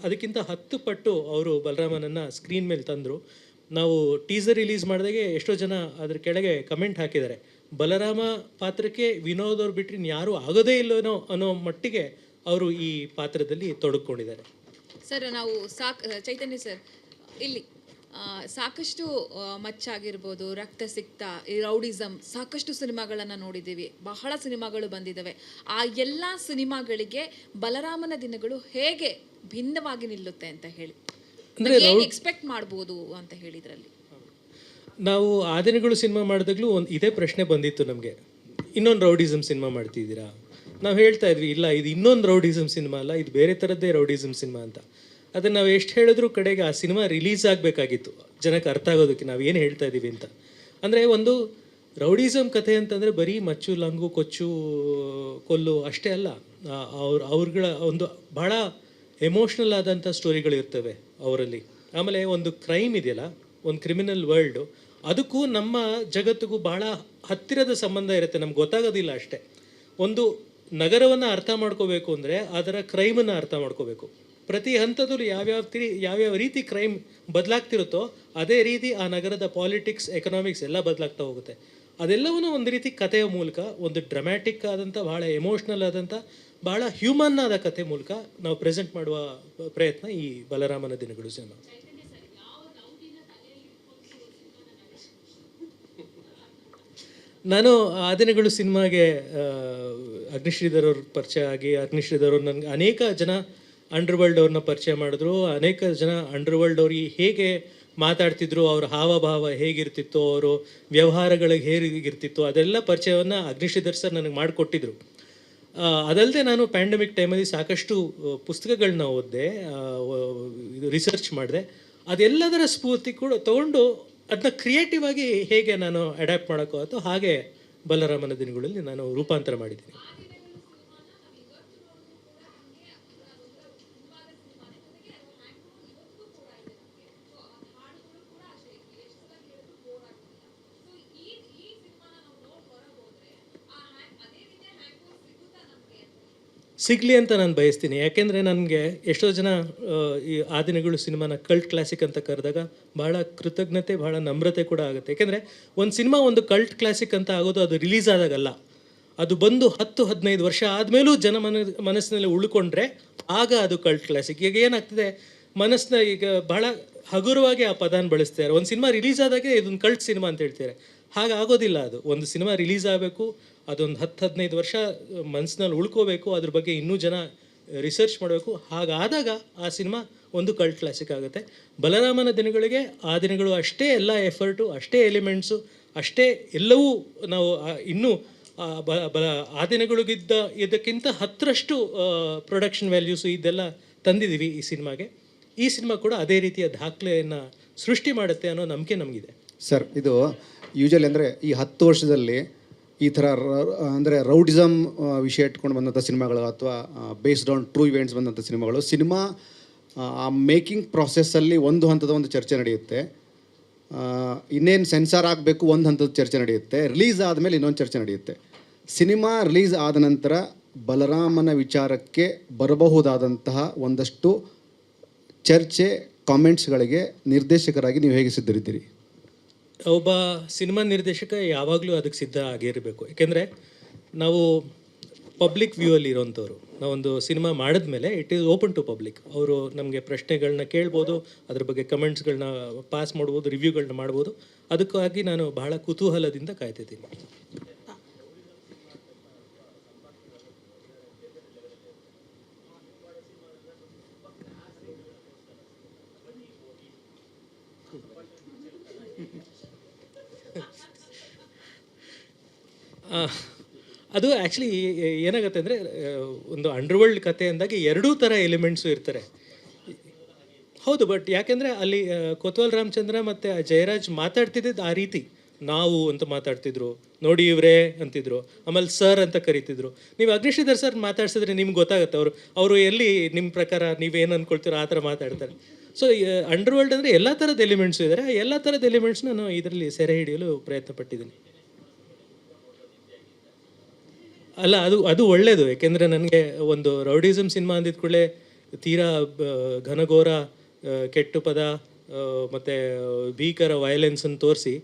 ಅದಕ್ಕಿಂತ 10 ಪಟ್ಟು ಅವರು ಬಲರಾಮನನ್ನು ಸ್ಕ್ರೀನ್ ಮೇಲೆ ತಂದರು. ನಾವು ಟೀಸರ್ ರಿಲೀಸ್ ಮಾಡಿದಾಗೆ ಎಷ್ಟೋ ಜನ ಅದ್ರ ಕೆಳಗೆ ಕಮೆಂಟ್ ಹಾಕಿದ್ದಾರೆ, ಬಲರಾಮ ಪಾತ್ರಕ್ಕೆ ವಿನೋದ್ ಅವ್ರು ಬಿಟ್ಟರೆ ಯಾರೂ ಆಗೋದೇ ಇಲ್ಲವೋ ಅನ್ನೋ ಮಟ್ಟಿಗೆ ಅವರು ಈ ಪಾತ್ರದಲ್ಲಿ ತೊಡಗಿಕೊಂಡಿದ್ದಾರೆ. ಸರ್ ನಾವು ಚೈತನ್ಯ ಸರ್ ಇಲ್ಲಿ ಸಾಕಷ್ಟು ಮಚ್ಚಾಗಿರ್ಬೋದು, ರಕ್ತ ಸಿಕ್ತ, ಈ ರೌಡಿಸಮ್ ಸಾಕಷ್ಟು ಸಿನಿಮಾಗಳನ್ನು ನೋಡಿದ್ದೀವಿ, ಬಹಳ ಸಿನಿಮಾಗಳು ಬಂದಿದ್ದಾವೆ. ಆ ಎಲ್ಲ ಸಿನಿಮಾಗಳಿಗೆ ಬಲರಾಮನ ದಿನಗಳು ಹೇಗೆ ಭಿನ್ನವಾಗಿ ನಿಲ್ಲುತ್ತೆ ಅಂತ ಹೇಳಿ, ಏನು ಎಕ್ಸ್ಪೆಕ್ಟ್ ಮಾಡ್ಬೋದು ಅಂತ ಹೇಳಿದ್ರಲ್ಲಿ? ನಾವು ಆ ದಿನಗಳು ಸಿನಿಮಾ ಮಾಡಿದಾಗಲೂ ಇದೇ ಪ್ರಶ್ನೆ ಬಂದಿತ್ತು ನಮಗೆ, ಇನ್ನೊಂದು ರೌಡಿಸಮ್ ಸಿನಿಮಾ ಮಾಡ್ತಿದ್ದೀರಾ? ನಾವು ಹೇಳ್ತಾ ಇದ್ವಿ ಇಲ್ಲ, ಇದು ಇನ್ನೊಂದು ರೌಡಿಸಮ್ ಸಿನಿಮಾ ಅಲ್ಲ, ಇದು ಬೇರೆ ಥರದ್ದೇ ರೌಡಿಸಮ್ ಸಿನಿಮಾ ಅಂತ. ಅದನ್ನು ನಾವು ಎಷ್ಟು ಹೇಳಿದ್ರು ಕಡೆಗೆ ಆ ಸಿನಿಮಾ ರಿಲೀಸ್ ಆಗಬೇಕಾಗಿತ್ತು, ಜನಕ್ಕೆ ಅರ್ಥ ಆಗೋದಕ್ಕೆ ನಾವು ಏನು ಹೇಳ್ತಾ ಇದ್ದೀವಿ ಅಂತ. ಅಂದರೆ ಒಂದು ರೌಡಿಸಮ್ ಕಥೆ ಅಂತಂದರೆ ಬರೀ ಮಚ್ಚು ಲಂಗು ಕೊಚ್ಚು ಕೊಲ್ಲು ಅಷ್ಟೇ ಅಲ್ಲ, ಅವ್ರಗಳ ಒಂದು ಭಾಳ ಎಮೋಷ್ನಲ್ ಆದಂಥ ಸ್ಟೋರಿಗಳಿರ್ತವೆ ಅವರಲ್ಲಿ. ಆಮೇಲೆ ಒಂದು ಕ್ರೈಮ್ ಇದೆಯಲ್ಲ, ಒಂದು ಕ್ರಿಮಿನಲ್ ವರ್ಲ್ಡು, ಅದಕ್ಕೂ ನಮ್ಮ ಜಗತ್ತಿಗೂ ಭಾಳ ಹತ್ತಿರದ ಸಂಬಂಧ ಇರುತ್ತೆ, ನಮ್ಗೆ ಗೊತ್ತಾಗೋದಿಲ್ಲ ಅಷ್ಟೇ. ಒಂದು ನಗರವನ್ನು ಅರ್ಥ ಮಾಡ್ಕೋಬೇಕು ಅಂದರೆ ಅದರ ಕ್ರೈಮನ್ನು ಅರ್ಥ ಮಾಡ್ಕೋಬೇಕು. ಪ್ರತಿ ಹಂತದಲ್ಲೂ ಯಾವ್ಯಾವ ರೀತಿ ಕ್ರೈಮ್ ಬದಲಾಗ್ತಿರುತ್ತೋ ಅದೇ ರೀತಿ ಆ ನಗರದ ಪಾಲಿಟಿಕ್ಸ್, ಎಕನಾಮಿಕ್ಸ್ ಎಲ್ಲ ಬದಲಾಗ್ತಾ ಹೋಗುತ್ತೆ. ಅದೆಲ್ಲವೂ ಒಂದು ರೀತಿ ಕಥೆಯ ಮೂಲಕ, ಒಂದು ಡ್ರಾಮ್ಯಾಟಿಕ್ ಆದಂಥ, ಭಾಳ ಎಮೋಷ್ನಲ್ ಆದಂಥ, ಭಾಳ ಹ್ಯೂಮನ್ ಆದ ಕಥೆ ಮೂಲಕ ನಾವು ಪ್ರೆಸೆಂಟ್ ಮಾಡುವ ಪ್ರಯತ್ನ ಈ ಬಲರಾಮನ ದಿನಗಳು ಸಿನಿಮಾ. ನಾನು ಆ ದಿನಗಳು ಸಿನಿಮಾಗೆ ಅಗ್ನಿಶ್ರೀಧರ್ ಅವ್ರ ಪರಿಚಯ ಆಗಿ, ಅಗ್ನಿಶ್ರೀಧರ್ ಅವ್ರು ನನಗೆ ಅನೇಕ ಜನ ಅಂಡರ್ವರ್ಲ್ಡ್ ಅವ್ರನ್ನ ಪರಿಚಯ ಮಾಡಿದ್ರು. ಅನೇಕ ಜನ ಅಂಡರ್ವರ್ಲ್ಡ್ ಅವ್ರಿಗೆ ಹೇಗೆ ಮಾತಾಡ್ತಿದ್ರು, ಅವ್ರ ಹಾವಭಾವ ಹೇಗಿರ್ತಿತ್ತು, ಅವರು ವ್ಯವಹಾರಗಳಿಗೆ ಹೇಗಿರ್ತಿತ್ತು, ಅದೆಲ್ಲ ಪರಿಚಯವನ್ನು ಅಗ್ನಿಶ್ರೀಧರ್ ಸರ್ ನನಗೆ ಮಾಡಿಕೊಟ್ಟಿದ್ರು. ಅದಲ್ಲದೆ ನಾನು ಪ್ಯಾಂಡಮಿಕ್ ಟೈಮಲ್ಲಿ ಸಾಕಷ್ಟು ಪುಸ್ತಕಗಳನ್ನ ಓದಿದೆ, ರಿಸರ್ಚ್ ಮಾಡಿದೆ. ಅದೆಲ್ಲದರ ಸ್ಫೂರ್ತಿ ಕೂಡ ತೊಗೊಂಡು ಅದನ್ನ ಕ್ರಿಯೇಟಿವ್ ಆಗಿ ಹೇಗೆ ನಾನು ಅಡ್ಯಾಪ್ಟ್ ಮಾಡೋಕ್ಕಾಗುತ್ತೋ ಹಾಗೆ ಬಲರಾಮನ ದಿನಗಳಲ್ಲಿ ನಾನು ರೂಪಾಂತರ ಮಾಡಿದ್ದೀನಿ. ಸಿಗಲಿ ಅಂತ ನಾನು ಬಯಸ್ತೀನಿ. ಯಾಕೆಂದರೆ ನನಗೆ ಎಷ್ಟೋ ಜನ ಆ ದಿನಗಳು ಸಿನಿಮಾನ ಕಲ್ಟ್ ಕ್ಲಾಸಿಕ್ ಅಂತ ಕರೆದಾಗ ಭಾಳ ಕೃತಜ್ಞತೆ, ಭಾಳ ನಮ್ರತೆ ಕೂಡ ಆಗುತ್ತೆ. ಯಾಕೆಂದರೆ ಒಂದು ಸಿನಿಮಾ ಒಂದು ಕಲ್ಟ್ ಕ್ಲಾಸಿಕ್ ಅಂತ ಆಗೋದು ಅದು ರಿಲೀಸ್ ಆದಾಗಲ್ಲ, ಅದು ಬಂದು 10-15 ವರ್ಷ ಆದಮೇಲೂ ಮನಸ್ಸಿನಲ್ಲಿ ಉಳ್ಕೊಂಡ್ರೆ ಆಗ ಅದು ಕಲ್ಟ್ ಕ್ಲಾಸಿಕ್. ಈಗ ಏನಾಗ್ತದೆ, ಮನಸ್ಸನ್ನ ಈಗ ಭಾಳ ಹಗುರವಾಗಿ ಆ ಪದಾನ ಬಳಸ್ತಾರೆ. ಒಂದು ಸಿನಿಮಾ ರಿಲೀಸ್ ಆದಾಗೆ ಇದೊಂದು ಕಲ್ಟ್ ಸಿನಿಮಾ ಅಂತ ಹೇಳ್ತಾರೆ. ಹಾಗಾಗೋದಿಲ್ಲ. ಅದು ಒಂದು ಸಿನಿಮಾ ರಿಲೀಸ್ ಆಗಬೇಕು, ಅದೊಂದು 10-15 ವರ್ಷ ಮನಸ್ಸಿನಲ್ಲಿ ಉಳ್ಕೋಬೇಕು, ಅದ್ರ ಬಗ್ಗೆ ಇನ್ನೂ ಜನ ರಿಸರ್ಚ್ ಮಾಡಬೇಕು. ಹಾಗಾದಾಗ ಆ ಸಿನಿಮಾ ಒಂದು ಕಲ್ಟ್ ಕ್ಲಾಸಿಕ್ ಆಗುತ್ತೆ. ಬಲರಾಮನ ದಿನಗಳಿಗೆ ಆ ದಿನಗಳು ಅಷ್ಟೇ ಎಲ್ಲ ಎಫರ್ಟು, ಅಷ್ಟೇ ಎಲಿಮೆಂಟ್ಸು, ಅಷ್ಟೇ ಎಲ್ಲವೂ ನಾವು ಇನ್ನೂ ಆ ದಿನಗಳಿಗಿದ್ದ ಇದಕ್ಕಿಂತ 10ರಷ್ಟು ಪ್ರೊಡಕ್ಷನ್ ವ್ಯಾಲ್ಯೂಸು ಇದೆಲ್ಲ ತಂದಿದ್ದೀವಿ ಈ ಸಿನಿಮಾಗೆ. ಈ ಸಿನಿಮಾ ಕೂಡ ಅದೇ ರೀತಿಯ ದಾಖಲೆಯನ್ನು ಸೃಷ್ಟಿ ಮಾಡುತ್ತೆ ಅನ್ನೋ ನಂಬಿಕೆ ನಮಗಿದೆ. ಸರ್, ಇದು ಯೂಶಲಿ ಅಂದರೆ ಈ 10 ವರ್ಷದಲ್ಲಿ ಈ ಥರ ಅಂದರೆ ರೌಡಿಸಮ್ ವಿಷಯ ಇಟ್ಕೊಂಡು ಬಂದಂಥ ಸಿನಿಮಾಗಳು ಅಥವಾ ಬೇಸ್ಡ್ ಆನ್ ಟ್ರೂ ಇವೆಂಟ್ಸ್ ಬಂದಂಥ ಸಿನಿಮಾ ಆ ಮೇಕಿಂಗ್ ಪ್ರಾಸೆಸ್ಸಲ್ಲಿ ಒಂದು ಹಂತದ ಒಂದು ಚರ್ಚೆ ನಡೆಯುತ್ತೆ, ಇನ್ನೇನು ಸೆನ್ಸಾರ್ ಆಗಬೇಕು ಒಂದು ಹಂತದ ಚರ್ಚೆ ನಡೆಯುತ್ತೆ, ರಿಲೀಸ್ ಆದಮೇಲೆ ಇನ್ನೊಂದು ಚರ್ಚೆ ನಡೆಯುತ್ತೆ. ಸಿನಿಮಾ ರಿಲೀಸ್ ಆದ ನಂತರ ಬಲರಾಮನ ವಿಚಾರಕ್ಕೆ ಬರಬಹುದಾದಂತಹ ಒಂದಷ್ಟು ಚರ್ಚೆ, ಕಾಮೆಂಟ್ಸ್ಗಳಿಗೆ ನಿರ್ದೇಶಕರಾಗಿ ನೀವು ಹೇಗೆ ಸಿದ್ಧರಿದ್ದೀರಿ? ಒಬ್ಬ ಸಿನಿಮಾ ನಿರ್ದೇಶಕ ಯಾವಾಗಲೂ ಅದಕ್ಕೆ ಸಿದ್ಧ ಆಗಿರಬೇಕು. ಏಕೆಂದರೆ ನಾವು ಪಬ್ಲಿಕ್ ವ್ಯೂ ಅಲ್ಲಿ ಇರೋವಂಥವ್ರು. ನಾವೊಂದು ಸಿನಿಮಾ ಮಾಡಿದ್ಮೇಲೆ it is open to public. ಅವರು ನಮಗೆ ಪ್ರಶ್ನೆಗಳನ್ನ ಕೇಳ್ಬೋದು, ಅದ್ರ ಬಗ್ಗೆ ಕಮೆಂಟ್ಸ್ಗಳನ್ನ ಪಾಸ್ ಮಾಡ್ಬೋದು, ರಿವ್ಯೂಗಳನ್ನ ಮಾಡ್ಬೋದು. ಅದಕ್ಕಾಗಿ ನಾನು ಬಹಳ ಕುತೂಹಲದಿಂದ ಕಾಯ್ತಿದ್ದೀನಿ. ಅದು ಆ್ಯಕ್ಚುಲಿ ಏನಾಗುತ್ತೆ ಅಂದರೆ, ಒಂದು ಅಂಡರ್ವರ್ಲ್ಡ್ ಕತೆ ಅಂದಾಗ ಎರಡೂ ಥರ ಎಲಿಮೆಂಟ್ಸು ಇರ್ತಾರೆ. ಹೌದು, ಬಟ್ ಯಾಕೆಂದರೆ ಅಲ್ಲಿ ಕೊತ್ವಾಲ್ ರಾಮಚಂದ್ರ ಮತ್ತು ಜಯರಾಜ್ ಮಾತಾಡ್ತಿದ್ದಿದ್ದು ಆ ರೀತಿ. ನಾವು ಅಂತ ಮಾತಾಡ್ತಿದ್ರು, ನೋಡಿ ಇವರೇ ಅಂತಿದ್ರು, ಆಮೇಲೆ ಸರ್ ಅಂತ ಕರಿತಿದ್ರು. ನೀವು ಅಗ್ನಿಶ್ರೀಧರ್ ಸರ್ ಮಾತಾಡ್ಸಿದ್ರೆ ನಿಮ್ಗೆ ಗೊತ್ತಾಗುತ್ತೆ ಅವರು ಎಲ್ಲಿ ನಿಮ್ಮ ಪ್ರಕಾರ ನೀವೇನು ಅಂದ್ಕೊಳ್ತೀರೋ ಆ ಥರ ಮಾತಾಡ್ತಾರೆ. ಸೊ ಅಂಡರ್ವರ್ಲ್ಡ್ ಅಂದರೆ ಎಲ್ಲ ಥರದ ಎಲಿಮೆಂಟ್ಸು ಇದ್ದಾರೆ. ಎಲ್ಲ ಥರದ ಎಲಿಮೆಂಟ್ಸ್ ನಾನು ಇದರಲ್ಲಿ ಸೆರೆ ಹಿಡಿಯಲು ಪ್ರಯತ್ನ ಪಟ್ಟಿದ್ದೀನಿ. ಅಲ್ಲ, ಅದು ಒಳ್ಳೆಯದು. ಯಾಕೆಂದರೆ ನನಗೆ ಒಂದು ರೌಡಿಸಮ್ ಸಿನಿಮಾ ಅಂದಿದ ಕೂಡಲೇ ತೀರಾ ಘನಘೋರ ಕೆಟ್ಟು ಪದ ಮತ್ತು ಭೀಕರ ವಯಲೆನ್ಸನ್ನು ತೋರಿಸಿ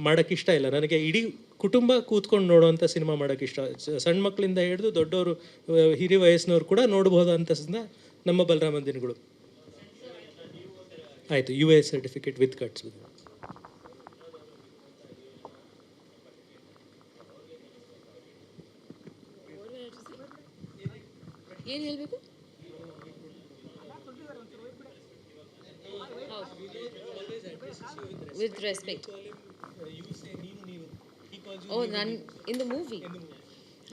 ಮಾಡೋಕ್ಕಿಷ್ಟ ಇಲ್ಲ. ನನಗೆ ಇಡೀ ಕುಟುಂಬ ಕೂತ್ಕೊಂಡು ನೋಡೋವಂಥ ಸಿನಿಮಾ ಮಾಡೋಕ್ಕಿಷ್ಟ. ಸಣ್ಣ ಮಕ್ಕಳಿಂದ ಹಿಡಿದು ದೊಡ್ಡವರು, ಹಿರಿಯ ವಯಸ್ಸಿನವ್ರು ಕೂಡ ನೋಡ್ಬೋದು ಅಂತ ನಮ್ಮ ಬಲರಾಮನ ದಿನಗಳು. ಆಯಿತು, UA ಸರ್ಟಿಫಿಕೇಟ್ ವಿತ್ ಕಟ್ಸ್. ಏನು ಹೇಳಬೇಕು? With respect. ಓ, ನಾನು ಇನ್ ದ ಮೂವಿ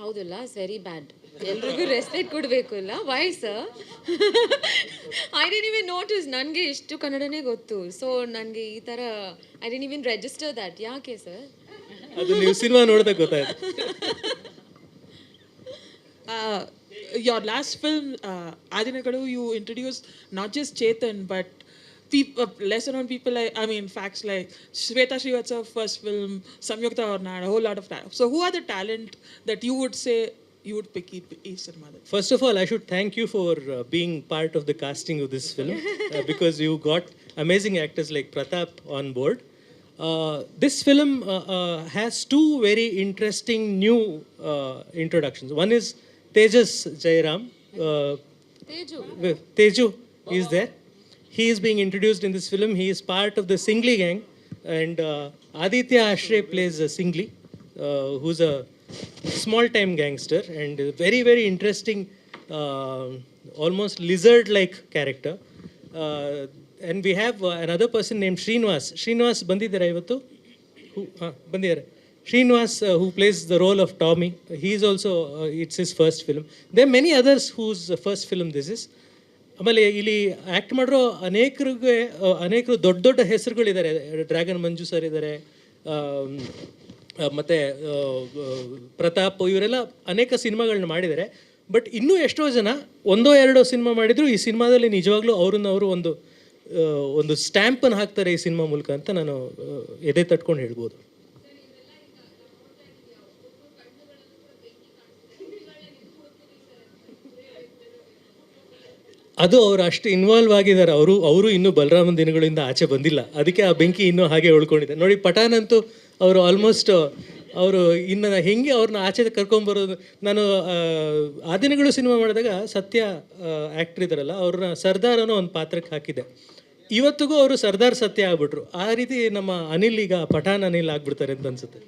ಹೌದಲ್ಲ, ಇಟ್ಸ್ ವೆರಿ ಬ್ಯಾಡ್. ಎಲ್ರಿಗೂ ರೆಸ್ಪೆಕ್ಟ್ ಕೊಡಬೇಕು ಅಲ್ಲ. Why sir? I didn't even notice. ನನಗೆ ಇಷ್ಟು ಕನ್ನಡನೇ ಗೊತ್ತು. ಸೊ ನನಗೆ ಈ ಥರ I didn't even register that. ಯಾಕೆ ಸರ್? ಅದು ನೀವು ಸಿನಿಮಾ ನೋಡಿದಾಗ ಗೊತ್ತಾಯ್ತು. Your last film, Adinagalu, you introduced not just Chetan, but lesser known people, facts like Shweta Srivatsa's first film, Samyukta Ornad, a whole lot of talent. So who are the talent that you would say you would pick in cinema? First of all, I should thank you for being part of the casting of this film because you got amazing actors like Pratap on board. This film has two very interesting new introductions. One is Tejas Jairam. Teju is there. He is being introduced in this film. He is part of the Singli gang, and Aditya Ashray plays Singli, who's a small-time gangster and a very, very interesting, almost lizard-like character. And we have another person named Srinivas. Srinivas bandidara ivattu? Bandidare. Srinivas, who plays the role of Tommy. He is also, it's his first film. There are many others whose first film this is. ಆಮೇಲೆ ಇಲ್ಲಿ act ಮಾಡಿರೋ ಅನೇಕರು ದೊಡ್ಡ ದೊಡ್ಡ ಹೆಸರುಗಳಿದ್ದಾರೆ. Dragon ಮಂಜು sir ಇದ್ದಾರೆ, ಮತ್ತು ಪ್ರತಾಪ್, ಇವರೆಲ್ಲ ಅನೇಕ ಸಿನಿಮಾಗಳನ್ನ ಮಾಡಿದ್ದಾರೆ. ಬಟ್ ಇನ್ನೂ ಎಷ್ಟೋ ಜನ ಒಂದೋ ಎರಡೋ ಸಿನಿಮಾ ಮಾಡಿದ್ರು ಈ ಸಿನಿಮಾದಲ್ಲಿ ನಿಜವಾಗ್ಲೂ ಅವರು ಒಂದು ಸ್ಟ್ಯಾಂಪನ್ನು ಹಾಕ್ತಾರೆ ಈ ಸಿನಿಮಾ ಮೂಲಕ ಅಂತ ನಾನು ಎದೆ ತಟ್ಕೊಂಡು ಹೇಳ್ಬೋದು. ಅದು ಅವ್ರು ಅಷ್ಟು ಇನ್ವಾಲ್ವ್ ಆಗಿದ್ದಾರೆ. ಅವರು ಇನ್ನೂ ಬಲರಾಮನ ದಿನಗಳಿಂದ ಆಚೆ ಬಂದಿಲ್ಲ, ಅದಕ್ಕೆ ಆ ಬೆಂಕಿ ಇನ್ನೂ ಹಾಗೆ ಉಳ್ಕೊಂಡಿದೆ. ನೋಡಿ, ಪಠಾನ್ ಅಂತೂ ಅವರು ಆಲ್ಮೋಸ್ಟ್ ಅವರು ಇನ್ನು ಹೆಂಗೆ ಅವ್ರನ್ನ ಆಚೆ ಕರ್ಕೊಂಬರೋದು. ನಾನು ಆ ದಿನಗಳು ಸಿನಿಮಾ ಮಾಡಿದಾಗ ಸತ್ಯ ಆ್ಯಕ್ಟ್ರ್ ಇದ್ದಾರಲ್ಲ, ಅವ್ರನ್ನ ಸರ್ದಾರ್ ಅನ್ನೋ ಒಂದು ಪಾತ್ರಕ್ಕೆ ಹಾಕಿದ್ದೆ. ಇವತ್ತಿಗೂ ಅವರು ಸರ್ದಾರ್ ಸತ್ಯ ಆಗ್ಬಿಟ್ರು. ಆ ರೀತಿ ನಮ್ಮ ಅನಿಲ್ ಈಗ ಪಠಾನ್ ಅನಿಲ್ ಆಗ್ಬಿಡ್ತಾರೆ ಅಂತ ಅನ್ಸುತ್ತೆ.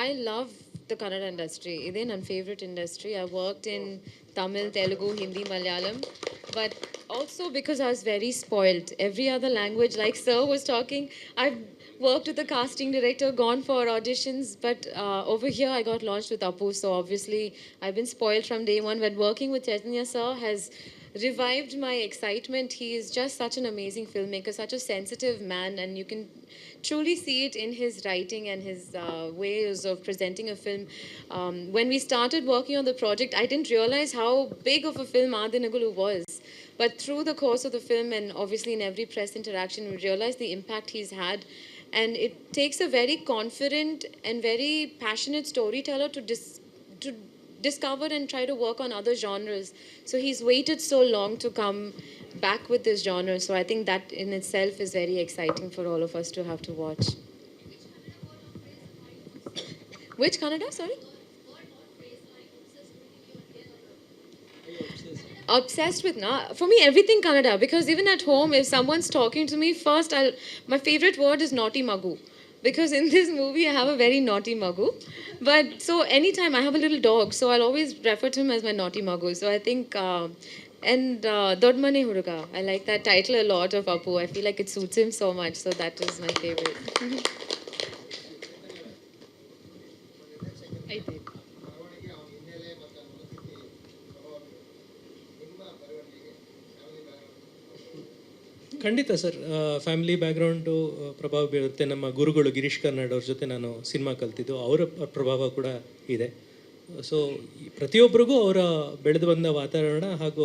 I love the Kannada industry. It's my favorite industry. I worked in Tamil, Telugu, Hindi, Malayalam. But also because I was very spoiled. Every other language, like Sir was talking, I've worked with the casting director, gone for auditions. But over here, I got launched with Apu. So obviously, I've been spoiled from day one. But working with Chaitanya Sir has revived my excitement. He is just such an amazing filmmaker, such a sensitive man, and you can truly see it in his writing and his ways of presenting a film. When we started working on the project, I didn't realize how big of a film Adinagalu was. But through the course of the film, and obviously in every press interaction, we realized the impact he's had. And it takes a very confident and very passionate storyteller to discover and try to work on other genres. So he's waited so long to come back with this genre. So I think that in itself is very exciting for all of us to have to watch. Which Kannada? Sorry? Obsessed with, na? For me, everything Kannada. Because even at home, if someone's talking to me, first my favorite word is naughty magu. Because in this movie, I have a very naughty magu. But so anytime I have a little dog, so I'll always refer to him as my naughty magu. So I think, and Dodmane Huruga, I like that title a lot of Apu. I feel like it suits him so much. So that is my favorite. ಖಂಡಿತ sir, family background ಪ್ರಭಾವ ಬೀರುತ್ತೆ. ನಮ್ಮ ಗುರುಗಳು ಗಿರೀಶ್ ಕಾರ್ನಾಡ್ ಅವ್ರ ಜೊತೆ ನಾನು cinema ಕಲ್ತಿದ್ದು, ಅವರ ಪ್ರಭಾವ ಕೂಡ ಇದೆ. ಸೊ ಪ್ರತಿಯೊಬ್ಬರಿಗೂ ಅವರ ಬೆಳೆದು ಬಂದ ವಾತಾವರಣ ಹಾಗೂ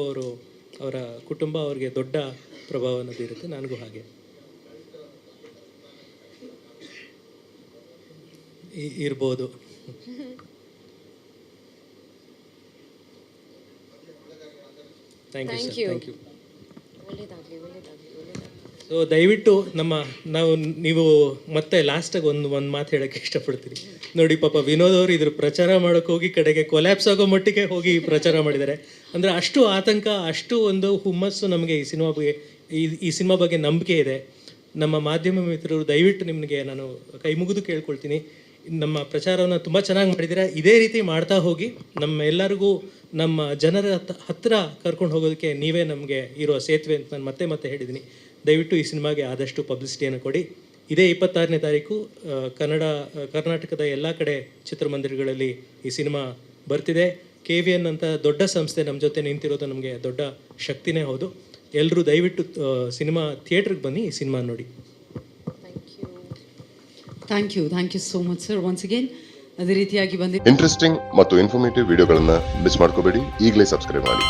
ಅವರ ಕುಟುಂಬ ಅವ್ರಿಗೆ ದೊಡ್ಡ ಪ್ರಭಾವವನ್ನು ಬೀರುತ್ತೆ. ನನಗೂ ಹಾಗೆ ಇರ್ಬೋದು. Thank you sir, thank you. So ದಯವಿಟ್ಟು ನೀವು ಮತ್ತೆ ಲಾಸ್ಟಾಗಿ ಒಂದು ಮಾತು ಹೇಳೋಕ್ಕೆ ಇಷ್ಟಪಡ್ತೀನಿ. ನೋಡಿ ಪಾಪ ವಿನೋದ್ ಅವರು ಇದ್ರ ಪ್ರಚಾರ ಮಾಡೋಕ್ಕೆ ಹೋಗಿ ಕಡೆಗೆ ಕೊಲ್ಯಾಪ್ಸ್ ಆಗೋ ಮಟ್ಟಿಗೆ ಹೋಗಿ ಪ್ರಚಾರ ಮಾಡಿದ್ದಾರೆ. ಅಂದರೆ ಅಷ್ಟು ಆತಂಕ, ಅಷ್ಟು ಒಂದು ಹುಮ್ಮಸ್ಸು ನಮಗೆ ಈ ಸಿನಿಮಾ ಬಗ್ಗೆ ನಂಬಿಕೆ ಇದೆ. ನಮ್ಮ ಮಾಧ್ಯಮ ಮಿತ್ರರು ದಯವಿಟ್ಟು ನಿಮಗೆ ನಾನು ಕೈ ಮುಗಿದು ಕೇಳ್ಕೊಳ್ತೀನಿ, ನಮ್ಮ ಪ್ರಚಾರವನ್ನು ತುಂಬ ಚೆನ್ನಾಗಿ ಮಾಡಿದ್ದೀರಾ. ಇದೇ ರೀತಿ ಮಾಡ್ತಾ ಹೋಗಿ ನಮ್ಮ ಎಲ್ಲರಿಗೂ ನಮ್ಮ ಜನರ ಹತ್ತಿರ ಕರ್ಕೊಂಡು ಹೋಗೋದಕ್ಕೆ ನೀವೇ ನಮಗೆ ಇರೋ ಸೇತುವೆ ಅಂತ ನಾನು ಮತ್ತೆ ಹೇಳಿದ್ದೀನಿ. ದಯವಿಟ್ಟು ಈ ಸಿನಿಮಾಗೆ ಆದಷ್ಟು ಪಬ್ಲಿಸಿಟಿಯನ್ನು ಕೊಡಿ. ಇದೇ 26ನೇ ತಾರೀಕು ಕರ್ನಾಟಕದ ಎಲ್ಲ ಕಡೆ ಚಿತ್ರಮಂದಿರಗಳಲ್ಲಿ ಈ ಸಿನಿಮಾ ಬರ್ತಿದೆ. KVN ಅಂತ ದೊಡ್ಡ ಸಂಸ್ಥೆ ನಮ್ಮ ಜೊತೆ ನಿಂತಿರೋದು ನಮಗೆ ದೊಡ್ಡ ಶಕ್ತಿನೇ ಹೌದು. ಎಲ್ಲರೂ ದಯವಿಟ್ಟು ಸಿನಿಮಾ ಥಿಯೇಟ್ರಿಗೆ ಬನ್ನಿ, ಈ ಸಿನಿಮಾ ನೋಡಿ. Thank you so much sir once again. ಅದೇ ರೀತಿಯಾಗಿ ಬಂದು ಇಂಟ್ರೆಸ್ಟಿಂಗ್ ಮತ್ತು ಇನ್ಫಾರ್ಮೇಟಿವ್ ವಿಡಿಯೋಗಳನ್ನು ಮಿಸ್ ಮಾಡ್ಕೋಬೇಡಿ. ಈಗಲೇ ಸಬ್ಸ್ಕ್ರೈಬ್ ಮಾಡಿ.